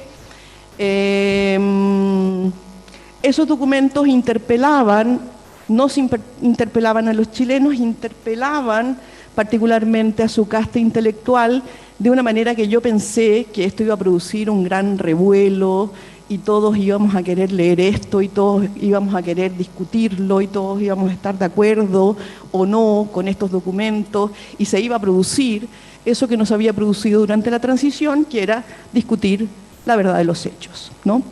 esos documentos interpelaban, nos interpelaban a los chilenos, interpelaban particularmente a su casta intelectual, de una manera que yo pensé que esto iba a producir un gran revuelo y todos íbamos a querer leer esto y todos íbamos a querer discutirlo y todos íbamos a estar de acuerdo o no con estos documentos, y se iba a producir eso que nos había producido durante la transición, que era discutir la verdad de los hechos, ¿no?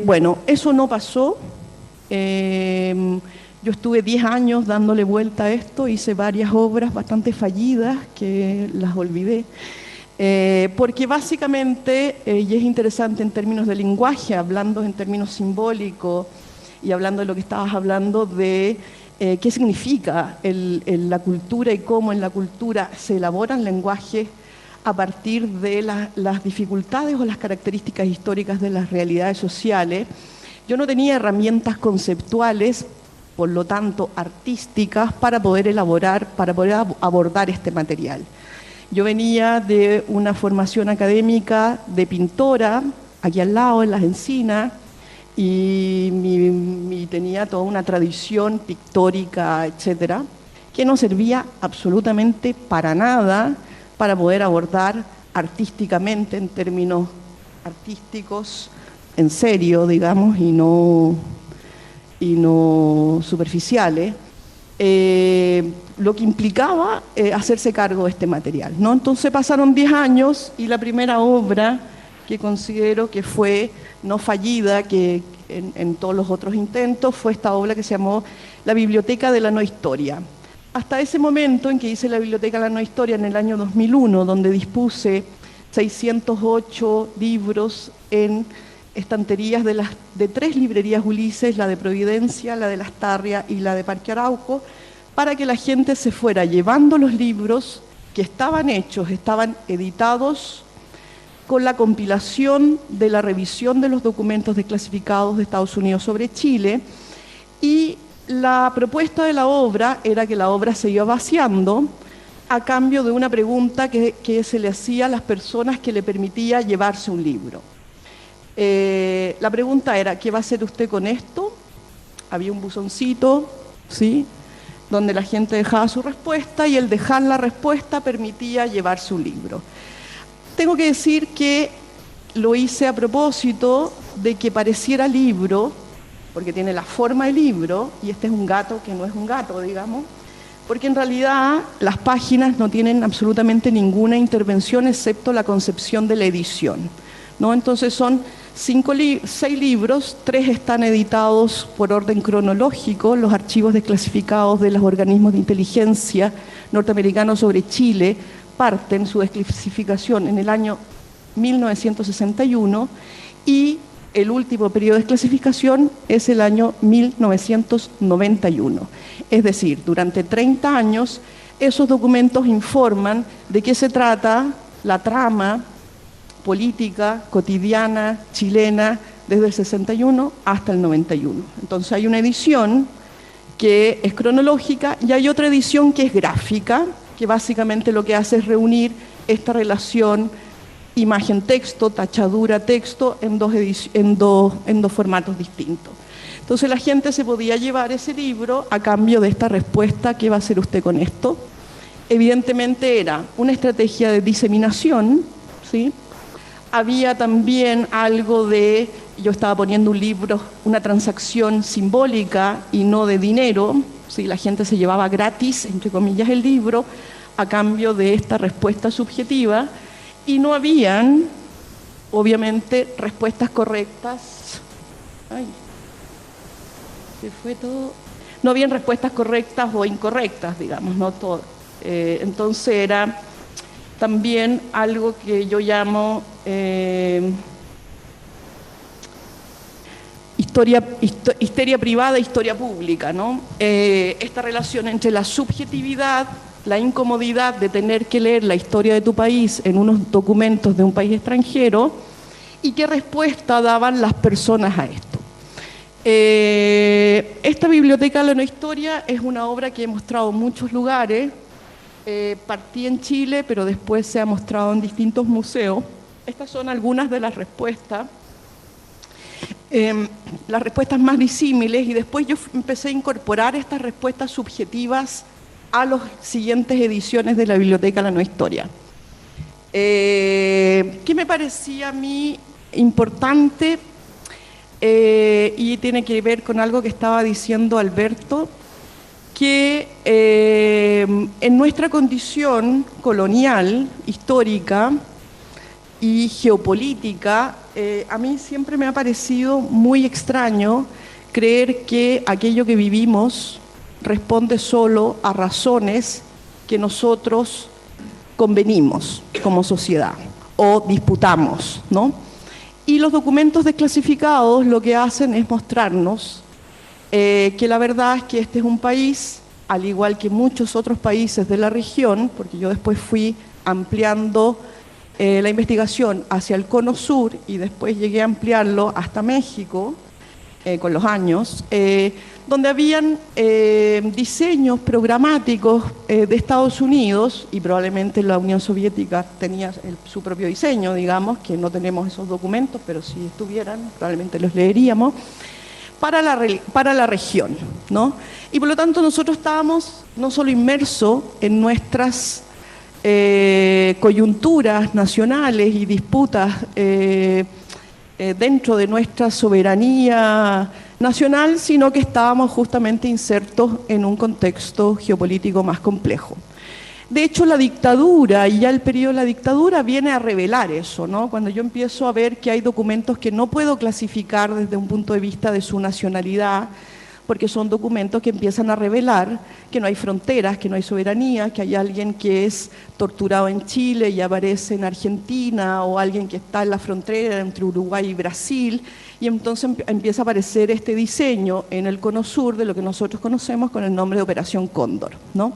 Bueno, eso no pasó. Yo estuve 10 años dándole vuelta a esto, hice varias obras bastante fallidas que las olvidé, porque básicamente, y es interesante en términos de lenguaje, hablando en términos simbólicos y hablando de lo que estabas hablando de qué significa la cultura y cómo en la cultura se elaboran lenguajes a partir de las dificultades o las características históricas de las realidades sociales. Yo no tenía herramientas conceptuales, por lo tanto artísticas, para poder elaborar, para poder abordar este material. Yo venía de una formación académica de pintora, aquí al lado, en Las Encinas, y tenía toda una tradición pictórica, etcétera, que no servía absolutamente para nada para poder abordar artísticamente, en términos artísticos, en serio, digamos, y no superficiales, lo que implicaba hacerse cargo de este material, ¿no? Entonces pasaron 10 años y la primera obra que considero que fue no fallida, que en todos los otros intentos, fue esta obra que se llamó La Biblioteca de la No Historia. Hasta ese momento en que hice la Biblioteca de la No Historia en el año 2001, donde dispuse 608 libros en estanterías de 3 librerías Ulises, la de Providencia, la de Las Tarrias y la de Parque Arauco, para que la gente se fuera llevando los libros que estaban hechos, estaban editados, con la compilación de la revisión de los documentos desclasificados de Estados Unidos sobre Chile, y la propuesta de la obra era que la obra se iba vaciando a cambio de una pregunta que se le hacía a las personas que le permitía llevarse un libro. La pregunta era, ¿qué va a hacer usted con esto? Había un buzoncito, ¿sí?, donde la gente dejaba su respuesta, y el dejar la respuesta permitía llevarse un libro. Tengo que decir que lo hice a propósito de que pareciera libro, porque tiene la forma de libro, y este es un gato que no es un gato, digamos, porque en realidad las páginas no tienen absolutamente ninguna intervención excepto la concepción de la edición, ¿no? Entonces son 6 libros, 3 están editados por orden cronológico, los archivos desclasificados de los organismos de inteligencia norteamericanos sobre Chile parten su desclasificación en el año 1961, y el último periodo de desclasificación es el año 1991. Es decir, durante 30 años esos documentos informan de qué se trata la trama política cotidiana chilena desde el 61 hasta el 91. Entonces hay una edición que es cronológica y hay otra edición que es gráfica, que básicamente lo que hace es reunir esta relación imagen-texto, tachadura-texto en dos formatos distintos. Entonces la gente se podía llevar ese libro a cambio de esta respuesta, ¿qué va a hacer usted con esto? Evidentemente era una estrategia de diseminación, ¿sí? Había también algo de, yo estaba poniendo un libro, una transacción simbólica y no de dinero, ¿sí? La gente se llevaba gratis, entre comillas, el libro a cambio de esta respuesta subjetiva, y no habían, obviamente, respuestas correctas. Ay, se fue todo. No habían respuestas correctas o incorrectas, digamos, no todo. Entonces era también algo que yo llamo histeria privada e historia pública, ¿no? Esta relación entre la subjetividad, la incomodidad de tener que leer la historia de tu país en unos documentos de un país extranjero, y qué respuesta daban las personas a esto. Esta Biblioteca de la No Historia es una obra que he mostrado en muchos lugares. Partí en Chile, pero después se ha mostrado en distintos museos. Estas son algunas de las respuestas más disímiles, y después yo empecé a incorporar estas respuestas subjetivas a las siguientes ediciones de la Biblioteca de la No Historia. ¿Qué me parecía a mí importante? Y tiene que ver con algo que estaba diciendo Alberto, que en nuestra condición colonial, histórica, y geopolítica, a mí siempre me ha parecido muy extraño creer que aquello que vivimos responde solo a razones que nosotros convenimos como sociedad o disputamos, ¿no? Y los documentos desclasificados lo que hacen es mostrarnos que la verdad es que este es un país, al igual que muchos otros países de la región, porque yo después fui ampliando la investigación hacia el cono sur y después llegué a ampliarlo hasta México con los años, donde habían diseños programáticos de Estados Unidos, y probablemente la Unión Soviética tenía su propio diseño, digamos, que no tenemos esos documentos, pero si estuvieran, probablemente los leeríamos, para la región, ¿no? Y por lo tanto nosotros estábamos no solo inmersos en nuestras coyunturas nacionales y disputas dentro de nuestra soberanía nacional, sino que estábamos justamente insertos en un contexto geopolítico más complejo. De hecho, la dictadura, y ya el periodo de la dictadura, viene a revelar eso, ¿no? Cuando yo empiezo a ver que hay documentos que no puedo clasificar desde un punto de vista de su nacionalidad, porque son documentos que empiezan a revelar que no hay fronteras, que no hay soberanía, que hay alguien que es torturado en Chile y aparece en Argentina, o alguien que está en la frontera entre Uruguay y Brasil, y entonces empieza a aparecer este diseño en el cono sur de lo que nosotros conocemos con el nombre de Operación Cóndor, ¿no?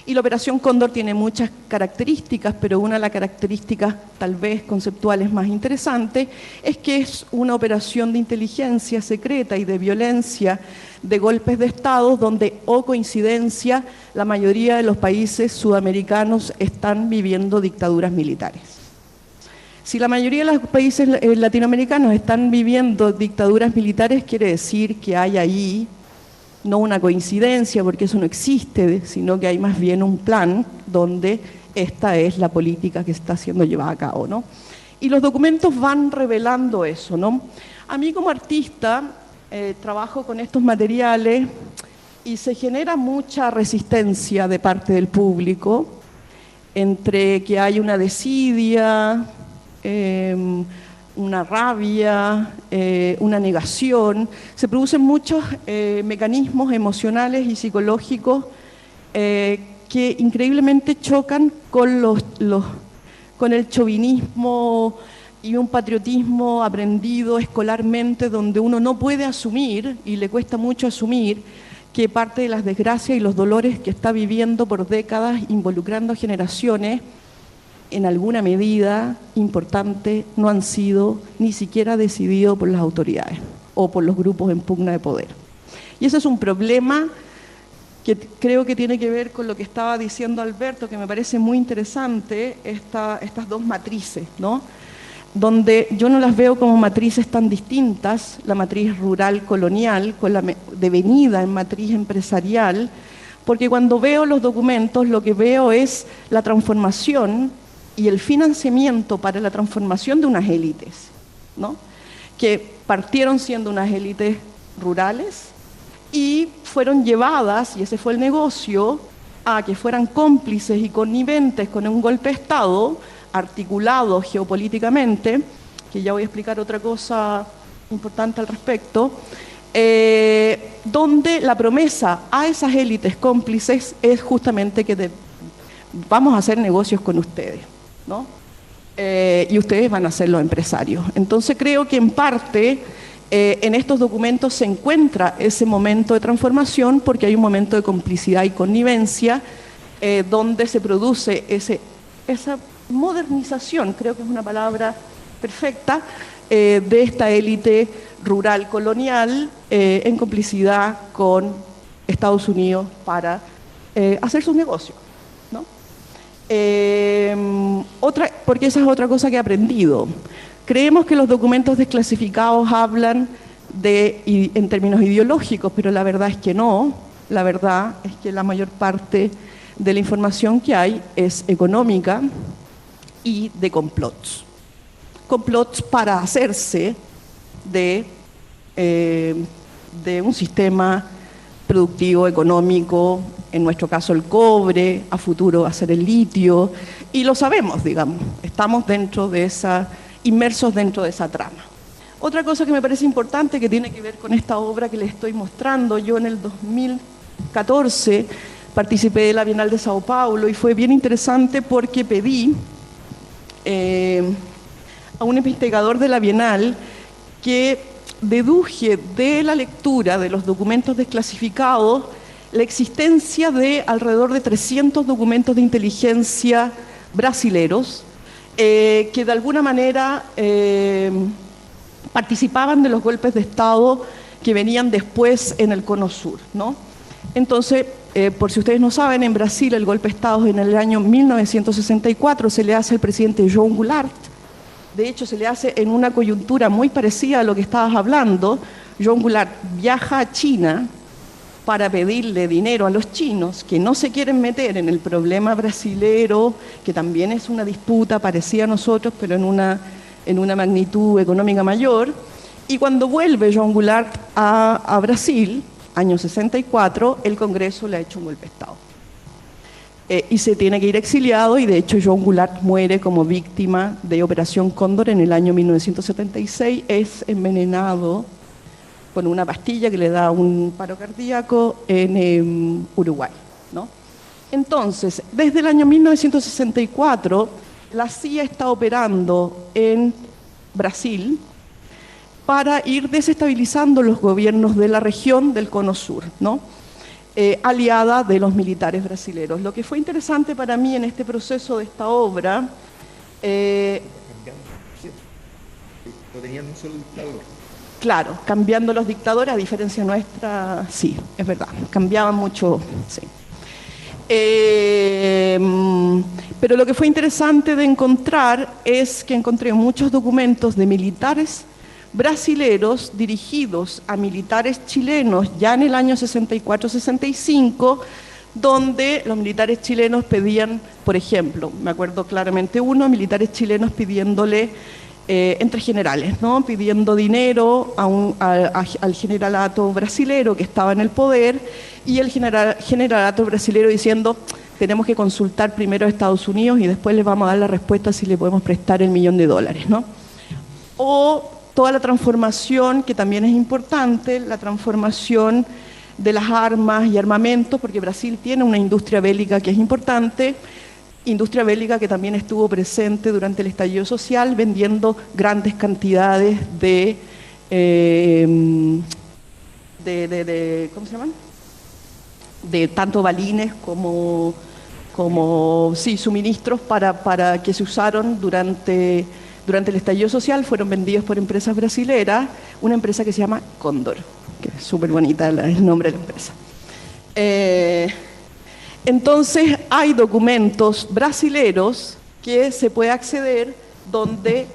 Y la Operación Cóndor tiene muchas características, pero una de las características tal vez conceptuales más interesantes es que es una operación de inteligencia secreta y de violencia, de golpes de Estado, donde, oh coincidencia, la mayoría de los países sudamericanos están viviendo dictaduras militares. Si la mayoría de los países latinoamericanos están viviendo dictaduras militares, quiere decir que hay ahí no una coincidencia, porque eso no existe, sino que hay más bien un plan donde esta es la política que está siendo llevada a cabo, ¿no? Y los documentos van revelando eso, ¿no? A mí como artista trabajo con estos materiales y se genera mucha resistencia de parte del público, entre que hay una desidia, una rabia, una negación. Se producen muchos mecanismos emocionales y psicológicos que increíblemente chocan con el chauvinismo y un patriotismo aprendido escolarmente, donde uno no puede asumir, y le cuesta mucho asumir, que parte de las desgracias y los dolores que está viviendo por décadas, involucrando generaciones, en alguna medida importante, no han sido ni siquiera decididos por las autoridades o por los grupos en pugna de poder. Y ese es un problema que creo que tiene que ver con lo que estaba diciendo Alberto, que me parece muy interesante, estas dos matrices, ¿no? Donde yo no las veo como matrices tan distintas, la matriz rural colonial con la devenida en matriz empresarial, porque cuando veo los documentos lo que veo es la transformación y el financiamiento para la transformación de unas élites, ¿no? Que partieron siendo unas élites rurales y fueron llevadas, y ese fue el negocio, a que fueran cómplices y conniventes con un golpe de Estado articulado geopolíticamente, que ya voy a explicar otra cosa importante al respecto, donde la promesa a esas élites cómplices es justamente que vamos a hacer negocios con ustedes, ¿no? Y ustedes van a ser los empresarios. Entonces creo que en parte en estos documentos se encuentra ese momento de transformación, porque hay un momento de complicidad y connivencia donde se produce esa modernización, creo que es una palabra perfecta, de esta élite rural colonial en complicidad con Estados Unidos para hacer sus negocios, ¿no? Porque esa es otra cosa que he aprendido. Creemos que los documentos desclasificados hablan en términos ideológicos, pero la verdad es que no. La verdad es que la mayor parte de la información que hay es económica y de complots. Complots para hacerse de un sistema productivo, económico, en nuestro caso el cobre, a futuro va a ser el litio, y lo sabemos, digamos, estamos inmersos dentro de esa trama. Otra cosa que me parece importante que tiene que ver con esta obra que les estoy mostrando, yo en el 2014 participé de la Bienal de Sao Paulo y fue bien interesante porque pedí a un investigador de la Bienal que deduje de la lectura de los documentos desclasificados la existencia de alrededor de 300 documentos de inteligencia brasileros que de alguna manera participaban de los golpes de Estado que venían después en el Cono Sur, ¿no? Entonces, por si ustedes no saben, en Brasil el golpe de Estado en el año 1964 se le hace al presidente João Goulart. De hecho, se le hace en una coyuntura muy parecida a lo que estabas hablando. João Goulart viaja a China para pedirle dinero a los chinos que no se quieren meter en el problema brasilero, que también es una disputa parecida a nosotros, pero en una magnitud económica mayor. Y cuando vuelve João Goulart a Brasil, año 64, el Congreso le ha hecho un golpe de Estado. Y se tiene que ir exiliado, y de hecho João Goulart muere como víctima de Operación Cóndor en el año 1976, es envenenado con una pastilla que le da un paro cardíaco en Uruguay, ¿no? Entonces, desde el año 1964, la CIA está operando en Brasil para ir desestabilizando los gobiernos de la región del Cono Sur, ¿no? Aliada de los militares brasileños. Lo que fue interesante para mí en este proceso de esta obra... No tenían un solo dictador. Claro, cambiando los dictadores, a diferencia nuestra, sí, es verdad, cambiaban mucho, sí. Pero lo que fue interesante de encontrar es que encontré muchos documentos de militares brasileros dirigidos a militares chilenos ya en el año 64-65, donde los militares chilenos pedían, por ejemplo, me acuerdo claramente militares chilenos pidiéndole, entre generales, ¿no? Pidiendo dinero al generalato brasilero que estaba en el poder, y el generalato brasilero diciendo: tenemos que consultar primero a Estados Unidos y después les vamos a dar la respuesta si le podemos prestar $1 millón, ¿no? O toda la transformación, que también es importante, la transformación de las armas y armamentos, porque Brasil tiene una industria bélica que es importante, industria bélica que también estuvo presente durante el estallido social, vendiendo grandes cantidades de ¿cómo se llaman? De tanto balines como sí, suministros para que se usaron durante el estallido social, fueron vendidos por empresas brasileras, una empresa que se llama Cóndor, que es súper bonita el nombre de la empresa. Entonces hay documentos brasileros que se puede acceder donde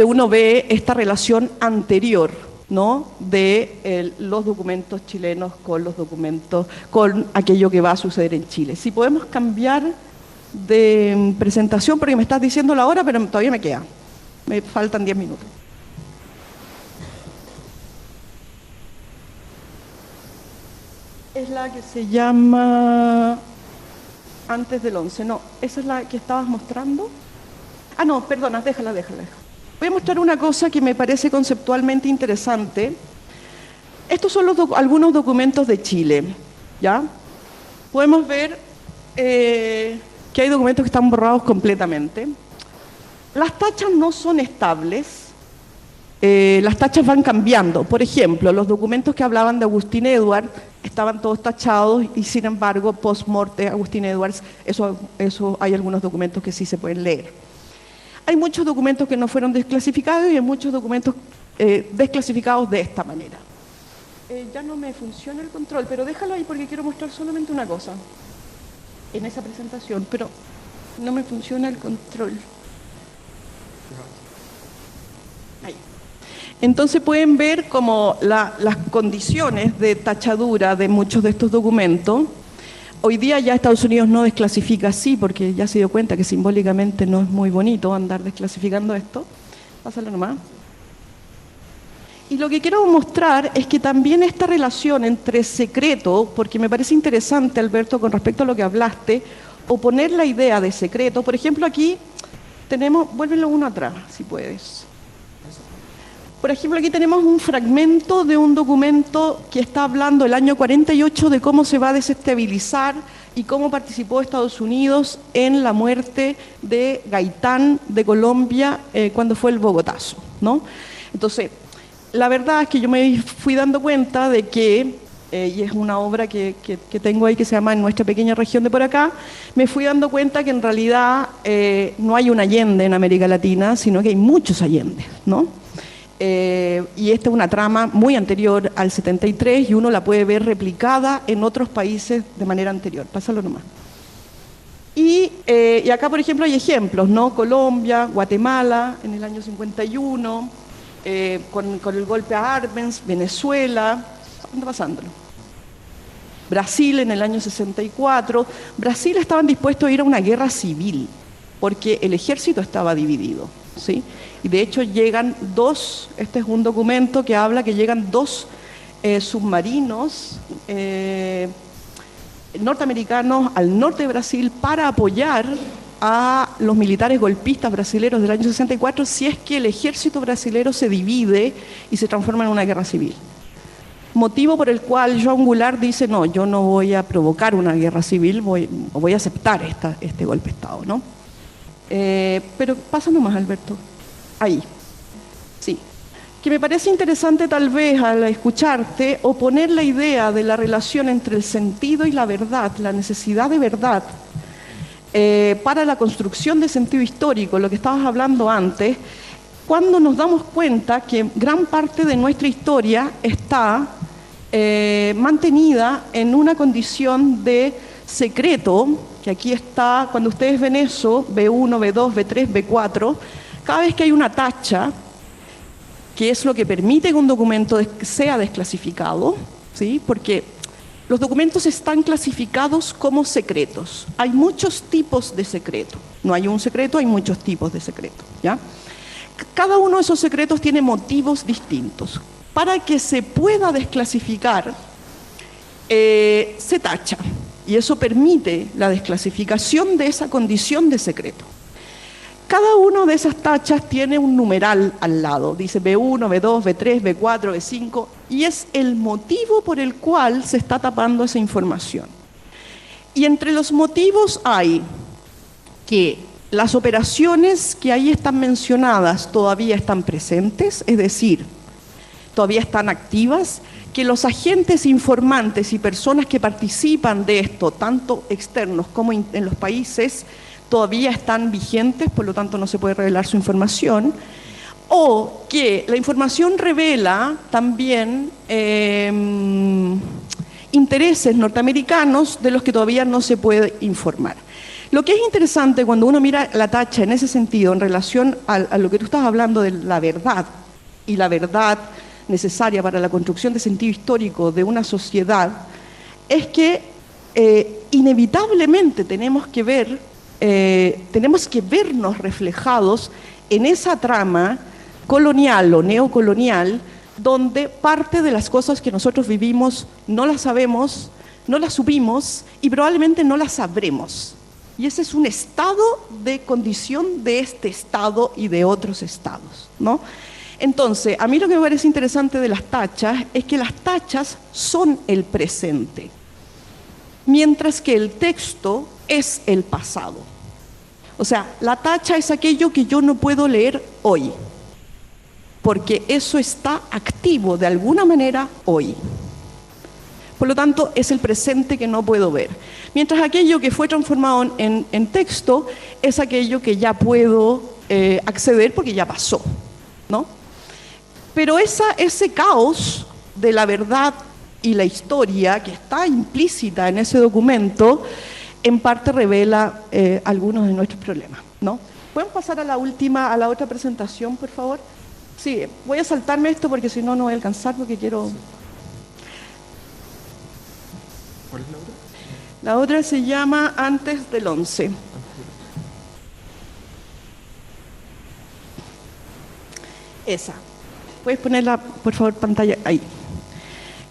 uno ve esta relación anterior, ¿no? De los documentos chilenos con aquello que va a suceder en Chile. Si podemos cambiar de presentación, porque me estás diciendo la hora, pero todavía me queda. Me faltan 10 minutos. Es la que se llama Antes del 11. No, esa es la que estabas mostrando. Ah, no, perdona, déjala. Voy a mostrar una cosa que me parece conceptualmente interesante. Estos son algunos documentos de Chile, ¿ya? Podemos ver que hay documentos que están borrados completamente. Las tachas no son estables, las tachas van cambiando. Por ejemplo, los documentos que hablaban de Agustín Edwards estaban todos tachados y sin embargo, post-morte, Agustín Edwards, eso hay algunos documentos que sí se pueden leer. Hay muchos documentos que no fueron desclasificados y hay muchos documentos desclasificados de esta manera. Ya no me funciona el control, pero déjalo ahí porque quiero mostrar solamente una cosa en esa presentación, pero no me funciona el control. Ahí. Entonces pueden ver como las condiciones de tachadura de muchos de estos documentos. Hoy día ya Estados Unidos no desclasifica así, porque ya se dio cuenta que simbólicamente no es muy bonito andar desclasificando esto. Pásalo nomás. Y lo que quiero mostrar es que también esta relación entre secreto, porque me parece interesante, Alberto, con respecto a lo que hablaste, oponer la idea de secreto. Por ejemplo, aquí tenemos, vuélvelo uno atrás, si puedes. Por ejemplo, aquí tenemos un fragmento de un documento que está hablando el año 48 de cómo se va a desestabilizar y cómo participó Estados Unidos en la muerte de Gaitán de Colombia cuando fue el Bogotazo, ¿no? Entonces, la verdad es que yo me fui dando cuenta de que, y es una obra que tengo ahí que se llama En nuestra pequeña región de por acá, me fui dando cuenta que en realidad no hay un Allende en América Latina, sino que hay muchos Allendes, ¿no? Y esta es una trama muy anterior al 73 y uno la puede ver replicada en otros países de manera anterior. Pásalo nomás. Y acá, por ejemplo, hay ejemplos, ¿no? Colombia, Guatemala en el año 51, con el golpe a Arbenz, Venezuela, anda pasándolo. Brasil en el año 64. Brasil estaban dispuestos a ir a una guerra civil porque el ejército estaba dividido, ¿sí? Y de hecho llegan dos, este es un documento que habla que llegan dos submarinos norteamericanos al norte de Brasil para apoyar a los militares golpistas brasileños del año 64 si es que el ejército brasilero se divide y se transforma en una guerra civil. Motivo por el cual Joan Goulart dice, no, yo no voy a provocar una guerra civil, voy a aceptar este golpe de Estado, ¿no? Pero pasa nomás, Alberto. Ahí, sí. Que me parece interesante tal vez al escucharte oponer la idea de la relación entre el sentido y la verdad, la necesidad de verdad, para la construcción de sentido histórico, lo que estabas hablando antes, cuando nos damos cuenta que gran parte de nuestra historia está mantenida en una condición de secreto, que aquí está, cuando ustedes ven eso, B1, B2, B3, B4, cada vez que hay una tacha, que es lo que permite que un documento sea desclasificado, ¿sí? Porque los documentos están clasificados como secretos. Hay muchos tipos de secreto. No hay un secreto, hay muchos tipos de secreto, ¿ya? Cada uno de esos secretos tiene motivos distintos. Para que se pueda desclasificar, se tacha. Y eso permite la desclasificación de esa condición de secreto. Cada una de esas tachas tiene un numeral al lado, dice B1, B2, B3, B4, B5, y es el motivo por el cual se está tapando esa información. Y entre los motivos hay que las operaciones que ahí están mencionadas todavía están presentes, es decir, todavía están activas, que los agentes informantes y personas que participan de esto, tanto externos como en los países, todavía están vigentes, por lo tanto no se puede revelar su información, o que la información revela también intereses norteamericanos de los que todavía no se puede informar. Lo que es interesante cuando uno mira la tacha en ese sentido, en relación a lo que tú estás hablando de la verdad, y la verdad necesaria para la construcción de sentido histórico de una sociedad, es que inevitablemente tenemos que vernos reflejados en esa trama colonial o neocolonial, donde parte de las cosas que nosotros vivimos no las sabemos, no las supimos y probablemente no las sabremos. Y ese es un estado de condición de este estado y de otros estados, ¿no? Entonces, a mí lo que me parece interesante de las tachas es que las tachas son el presente, mientras que el texto es el pasado. O sea, la tacha es aquello que yo no puedo leer hoy, porque eso está activo de alguna manera hoy. Por lo tanto, es el presente que no puedo ver. Mientras aquello que fue transformado en texto es aquello que ya puedo acceder porque ya pasó, ¿no? Pero ese caos de la verdad y la historia que está implícita en ese documento, en parte revela algunos de nuestros problemas, ¿no? ¿Pueden pasar a la otra presentación, por favor? Sí, voy a saltarme esto porque si no, no voy a alcanzar porque quiero... ¿Cuál es la otra? La otra se llama Antes del 11. Esa. Puedes ponerla, por favor, pantalla ahí.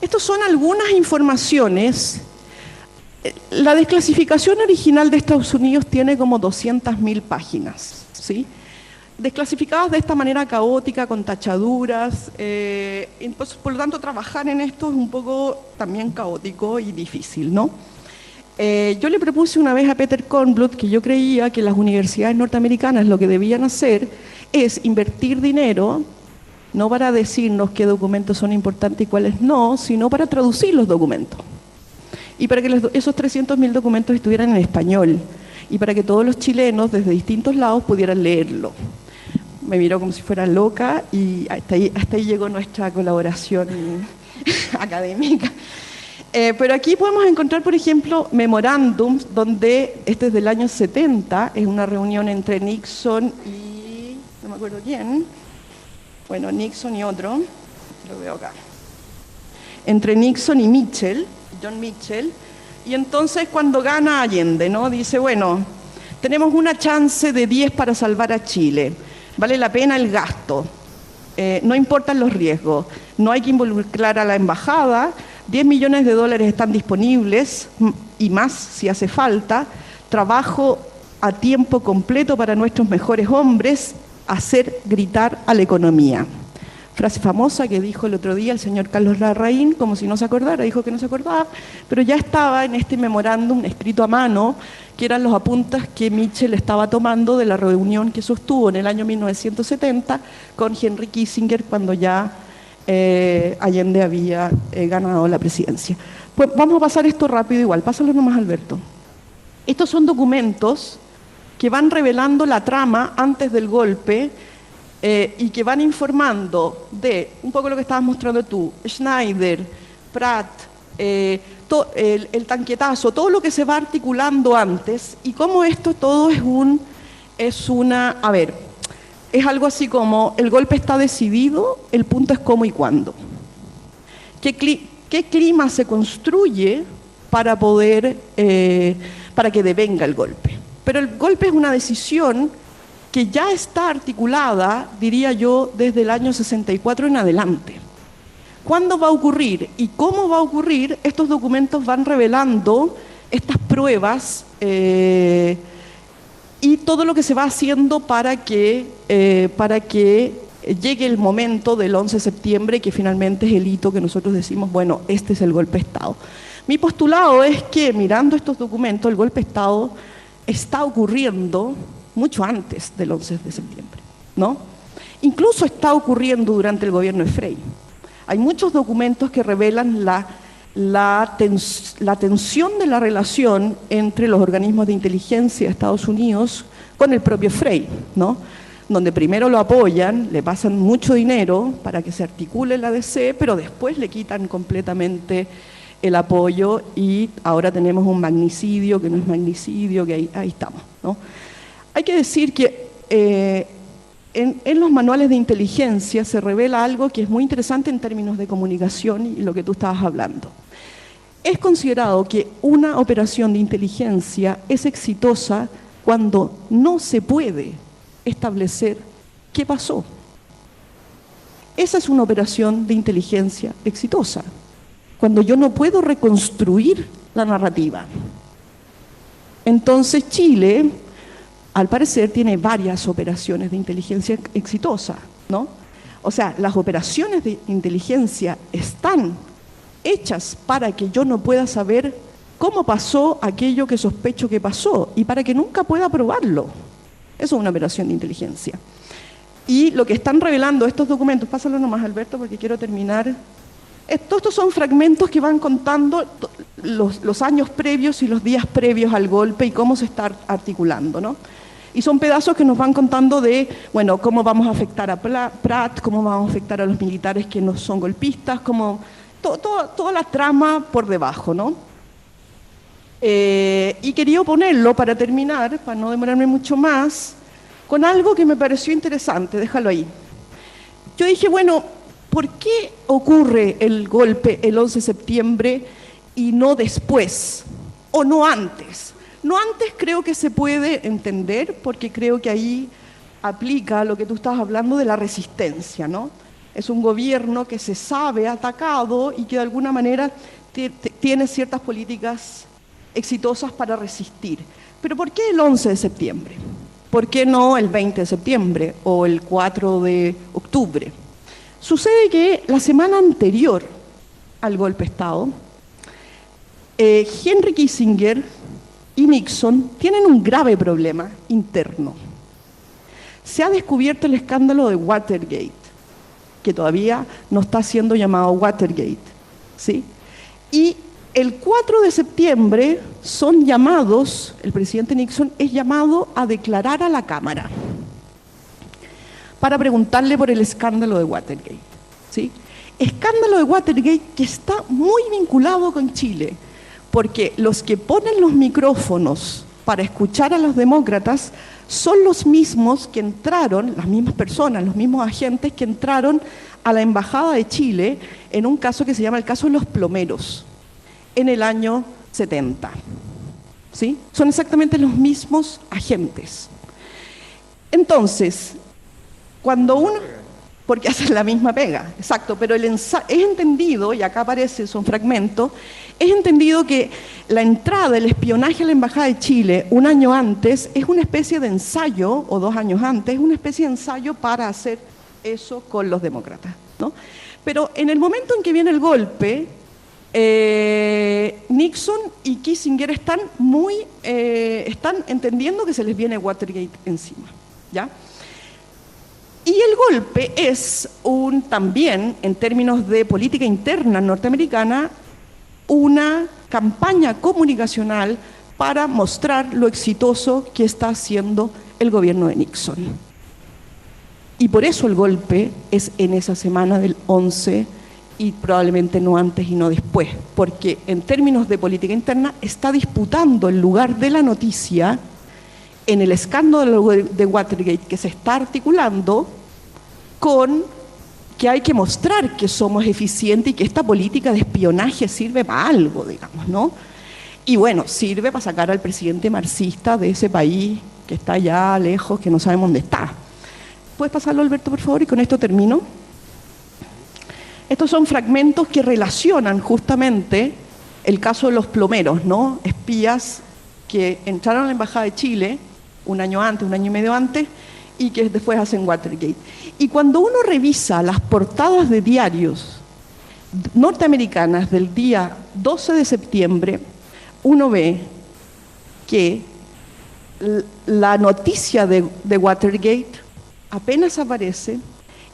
Estas son algunas informaciones. La desclasificación original de Estados Unidos tiene como 200.000 páginas, ¿sí? Desclasificadas de esta manera caótica, con tachaduras. Pues, por lo tanto, trabajar en esto es un poco también caótico y difícil, ¿no? Yo le propuse una vez a Peter Kornbluth que yo creía que las universidades norteamericanas lo que debían hacer es invertir dinero, no para decirnos qué documentos son importantes y cuáles no, sino para traducir los documentos. Y para que esos 300.000 documentos estuvieran en español. Y para que todos los chilenos desde distintos lados pudieran leerlo. Me miró como si fuera loca y hasta ahí llegó nuestra colaboración académica. Pero aquí podemos encontrar, por ejemplo, memorándums, donde este es del año 70, es una reunión entre Nixon y... no me acuerdo quién. Bueno, Nixon y otro, lo veo acá. Entre Nixon y Mitchell, John Mitchell, y entonces cuando gana Allende, ¿no? Dice, bueno, tenemos una chance de 10 para salvar a Chile, vale la pena el gasto, no importan los riesgos, no hay que involucrar a la embajada, 10 millones de dólares están disponibles y más si hace falta, trabajo a tiempo completo para nuestros mejores hombres, hacer gritar a la economía. Frase famosa que dijo el otro día el señor Carlos Larraín, como si no se acordara, dijo que no se acordaba, pero ya estaba en este memorándum escrito a mano, que eran los apuntes que Mitchell estaba tomando de la reunión que sostuvo en el año 1970 con Henry Kissinger, cuando ya Allende había ganado la presidencia. Pues vamos a pasar esto rápido igual, pásalo nomás, Alberto. Estos son documentos que van revelando la trama antes del golpe, y que van informando de un poco lo que estabas mostrando tú, Schneider, Pratt, el tanquetazo, todo lo que se va articulando antes, y cómo esto todo es algo así como el golpe está decidido, el punto es cómo y cuándo. ¿Qué clima se construye para que devenga el golpe? Pero el golpe es una decisión que ya está articulada, diría yo, desde el año 64 en adelante. ¿Cuándo va a ocurrir y cómo va a ocurrir? Estos documentos van revelando estas pruebas y todo lo que se va haciendo para que llegue el momento del 11 de septiembre, que finalmente es el hito que nosotros decimos, bueno, este es el golpe de Estado. Mi postulado es que, mirando estos documentos, el golpe de Estado está ocurriendo mucho antes del 11 de septiembre, ¿no? Incluso está ocurriendo durante el gobierno de Frei. Hay muchos documentos que revelan la tensión de la relación entre los organismos de inteligencia de Estados Unidos con el propio Frei, ¿no? Donde primero lo apoyan, le pasan mucho dinero para que se articule la ADC, pero después le quitan completamente el apoyo y ahora tenemos un magnicidio que no es magnicidio, que ahí estamos, ¿no? Hay que decir que en los manuales de inteligencia se revela algo que es muy interesante en términos de comunicación y lo que tú estabas hablando. Es considerado que una operación de inteligencia es exitosa cuando no se puede establecer qué pasó. Esa es una operación de inteligencia exitosa, cuando yo no puedo reconstruir la narrativa. Entonces Chile, al parecer, tiene varias operaciones de inteligencia exitosas, ¿no? O sea, las operaciones de inteligencia están hechas para que yo no pueda saber cómo pasó aquello que sospecho que pasó y para que nunca pueda probarlo. Eso es una operación de inteligencia. Y lo que están revelando estos documentos, pásalo nomás, Alberto, porque quiero terminar. Estos son fragmentos que van contando los años previos y los días previos al golpe y cómo se está articulando, ¿no? Y son pedazos que nos van contando de, bueno, cómo vamos a afectar a Pratt, cómo vamos a afectar a los militares que no son golpistas, toda la trama por debajo, ¿no? Y quería ponerlo, para terminar, para no demorarme mucho más, con algo que me pareció interesante, déjalo ahí. Yo dije, bueno, ¿por qué ocurre el golpe el 11 de septiembre y no después, o no antes? No antes creo que se puede entender, porque creo que ahí aplica lo que tú estabas hablando de la resistencia, ¿no? Es un gobierno que se sabe atacado y que de alguna manera tiene ciertas políticas exitosas para resistir. Pero ¿por qué el 11 de septiembre? ¿Por qué no el 20 de septiembre o el 4 de octubre? Sucede que la semana anterior al golpe de Estado, Henry Kissinger y Nixon tienen un grave problema interno. Se ha descubierto el escándalo de Watergate, que todavía no está siendo llamado Watergate, ¿sí? Y el 4 de septiembre son llamados, el presidente Nixon es llamado a declarar a la Cámara para preguntarle por el escándalo de Watergate, ¿sí? Escándalo de Watergate que está muy vinculado con Chile, porque los que ponen los micrófonos para escuchar a los demócratas son los mismos que entraron, las mismas personas, los mismos agentes que entraron a la Embajada de Chile en un caso que se llama el caso de los plomeros, en el año 70. ¿Sí? Son exactamente los mismos agentes. Entonces, cuando uno... porque hacen la misma pega, exacto, pero es entendido, y acá aparece, son fragmentos, es entendido que la entrada, el espionaje a la Embajada de Chile un año antes es una especie de ensayo, o 2 años antes, es una especie de ensayo para hacer eso con los demócratas, ¿no? Pero en el momento en que viene el golpe, Nixon y Kissinger están entendiendo que se les viene Watergate encima, ¿ya? Y el golpe es también, en términos de política interna norteamericana, una campaña comunicacional para mostrar lo exitoso que está haciendo el gobierno de Nixon. Y por eso el golpe es en esa semana del 11 y probablemente no antes y no después, porque en términos de política interna está disputando el lugar de la noticia en el escándalo de Watergate que se está articulando con que hay que mostrar que somos eficientes y que esta política de espionaje sirve para algo, digamos, ¿no? Y bueno, sirve para sacar al presidente marxista de ese país que está allá lejos, que no sabemos dónde está. ¿Puedes pasarlo, Alberto, por favor? Y con esto termino. Estos son fragmentos que relacionan justamente el caso de los plomeros, ¿no? Espías que entraron a la Embajada de Chile un año antes, 1 año y medio antes, y que después hacen Watergate. Y cuando uno revisa las portadas de diarios norteamericanas del día 12 de septiembre, uno ve que la noticia de Watergate apenas aparece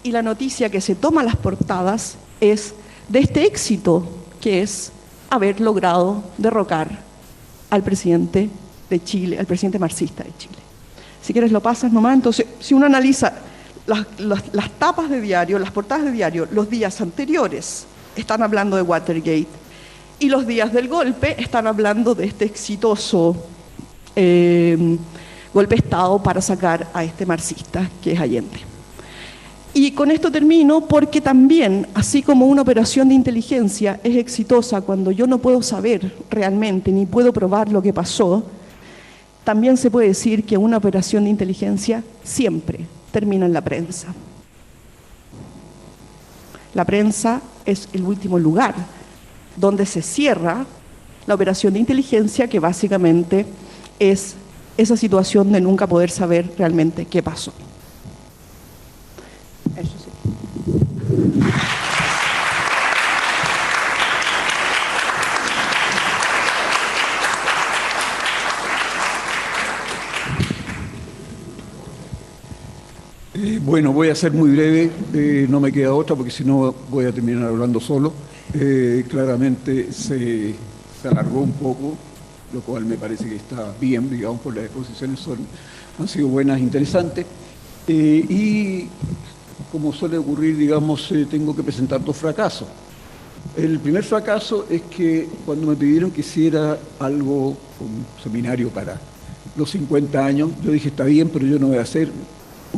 y la noticia que se toma las portadas es de este éxito, que es haber logrado derrocar al presidente de Chile, al presidente marxista de Chile. Si quieres lo pasas nomás. Entonces, si uno analiza las tapas de diario, las portadas de diario, los días anteriores están hablando de Watergate y los días del golpe están hablando de este exitoso golpe de Estado para sacar a este marxista que es Allende. Y con esto termino porque también, así como una operación de inteligencia es exitosa cuando yo no puedo saber realmente ni puedo probar lo que pasó, también se puede decir que una operación de inteligencia siempre termina en la prensa. La prensa es el último lugar donde se cierra la operación de inteligencia, que básicamente es esa situación de nunca poder saber realmente qué pasó. Eso sí. Bueno, voy a ser muy breve, no me queda otra porque si no voy a terminar hablando solo. Claramente se alargó un poco, lo cual me parece que está bien, digamos, por las exposiciones han sido buenas, interesantes. Y como suele ocurrir, digamos, tengo que presentar 2 fracasos. El primer fracaso es que cuando me pidieron que hiciera algo, un seminario para los 50 años, yo dije, está bien, pero yo no voy a hacer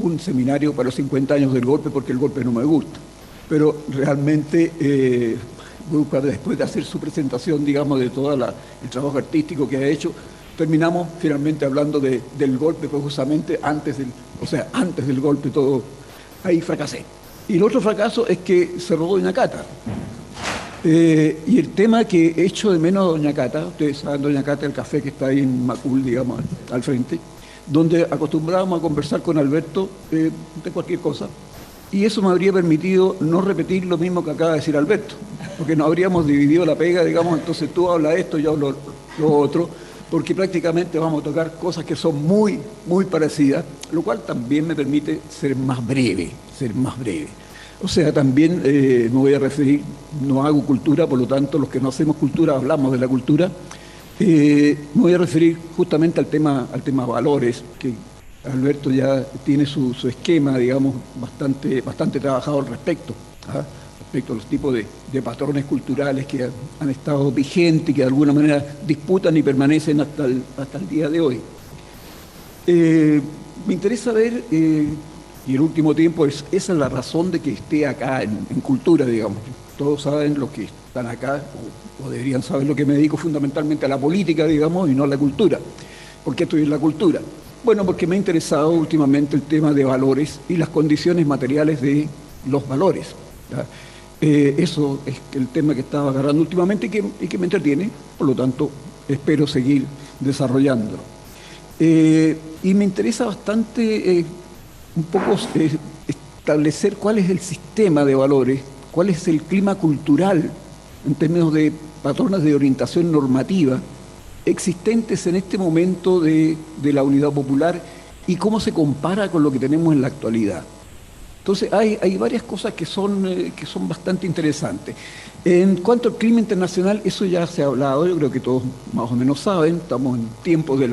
un seminario para los 50 años del golpe porque el golpe no me gusta. Pero realmente, después de hacer su presentación, digamos, de todo el trabajo artístico que ha hecho, terminamos finalmente hablando del golpe, pues justamente antes del golpe todo, ahí fracasé. Y el otro fracaso es que cerró Doña Cata. Y el tema que echo de menos a Doña Cata, ustedes saben, Doña Cata, el café que está ahí en Macul, digamos, al frente, donde acostumbrábamos a conversar con Alberto de cualquier cosa, y eso me habría permitido no repetir lo mismo que acaba de decir Alberto, porque nos habríamos dividido la pega, digamos, entonces tú hablas esto, yo hablo lo otro, porque prácticamente vamos a tocar cosas que son muy, muy parecidas, lo cual también me permite ser más breve. O sea, también me voy a referir, no hago cultura, por lo tanto, los que no hacemos cultura hablamos de la cultura. Me voy a referir justamente al tema valores, que Alberto ya tiene su esquema, digamos, bastante trabajado al respecto, respecto a los tipos de patrones culturales que han estado vigentes y que de alguna manera disputan y permanecen hasta el día de hoy. Me interesa ver, y el último tiempo, esa es la razón de que esté acá en cultura, digamos. Todos saben los que están acá, o deberían saber lo que me dedico fundamentalmente a la política, digamos, y no a la cultura. ¿Por qué estoy en la cultura? Bueno, porque me ha interesado últimamente el tema de valores y las condiciones materiales de los valores. Eso es el tema que estaba agarrando últimamente y que me entretiene, por lo tanto, espero seguir desarrollándolo. Y me interesa bastante un poco establecer cuál es el sistema de valores, cuál es el clima cultural en términos de patrones de orientación normativa existentes en este momento de la unidad popular y cómo se compara con lo que tenemos en la actualidad. Entonces hay varias cosas que son bastante interesantes. En cuanto al clima internacional, eso ya se ha hablado, yo creo que todos más o menos saben, estamos en tiempos de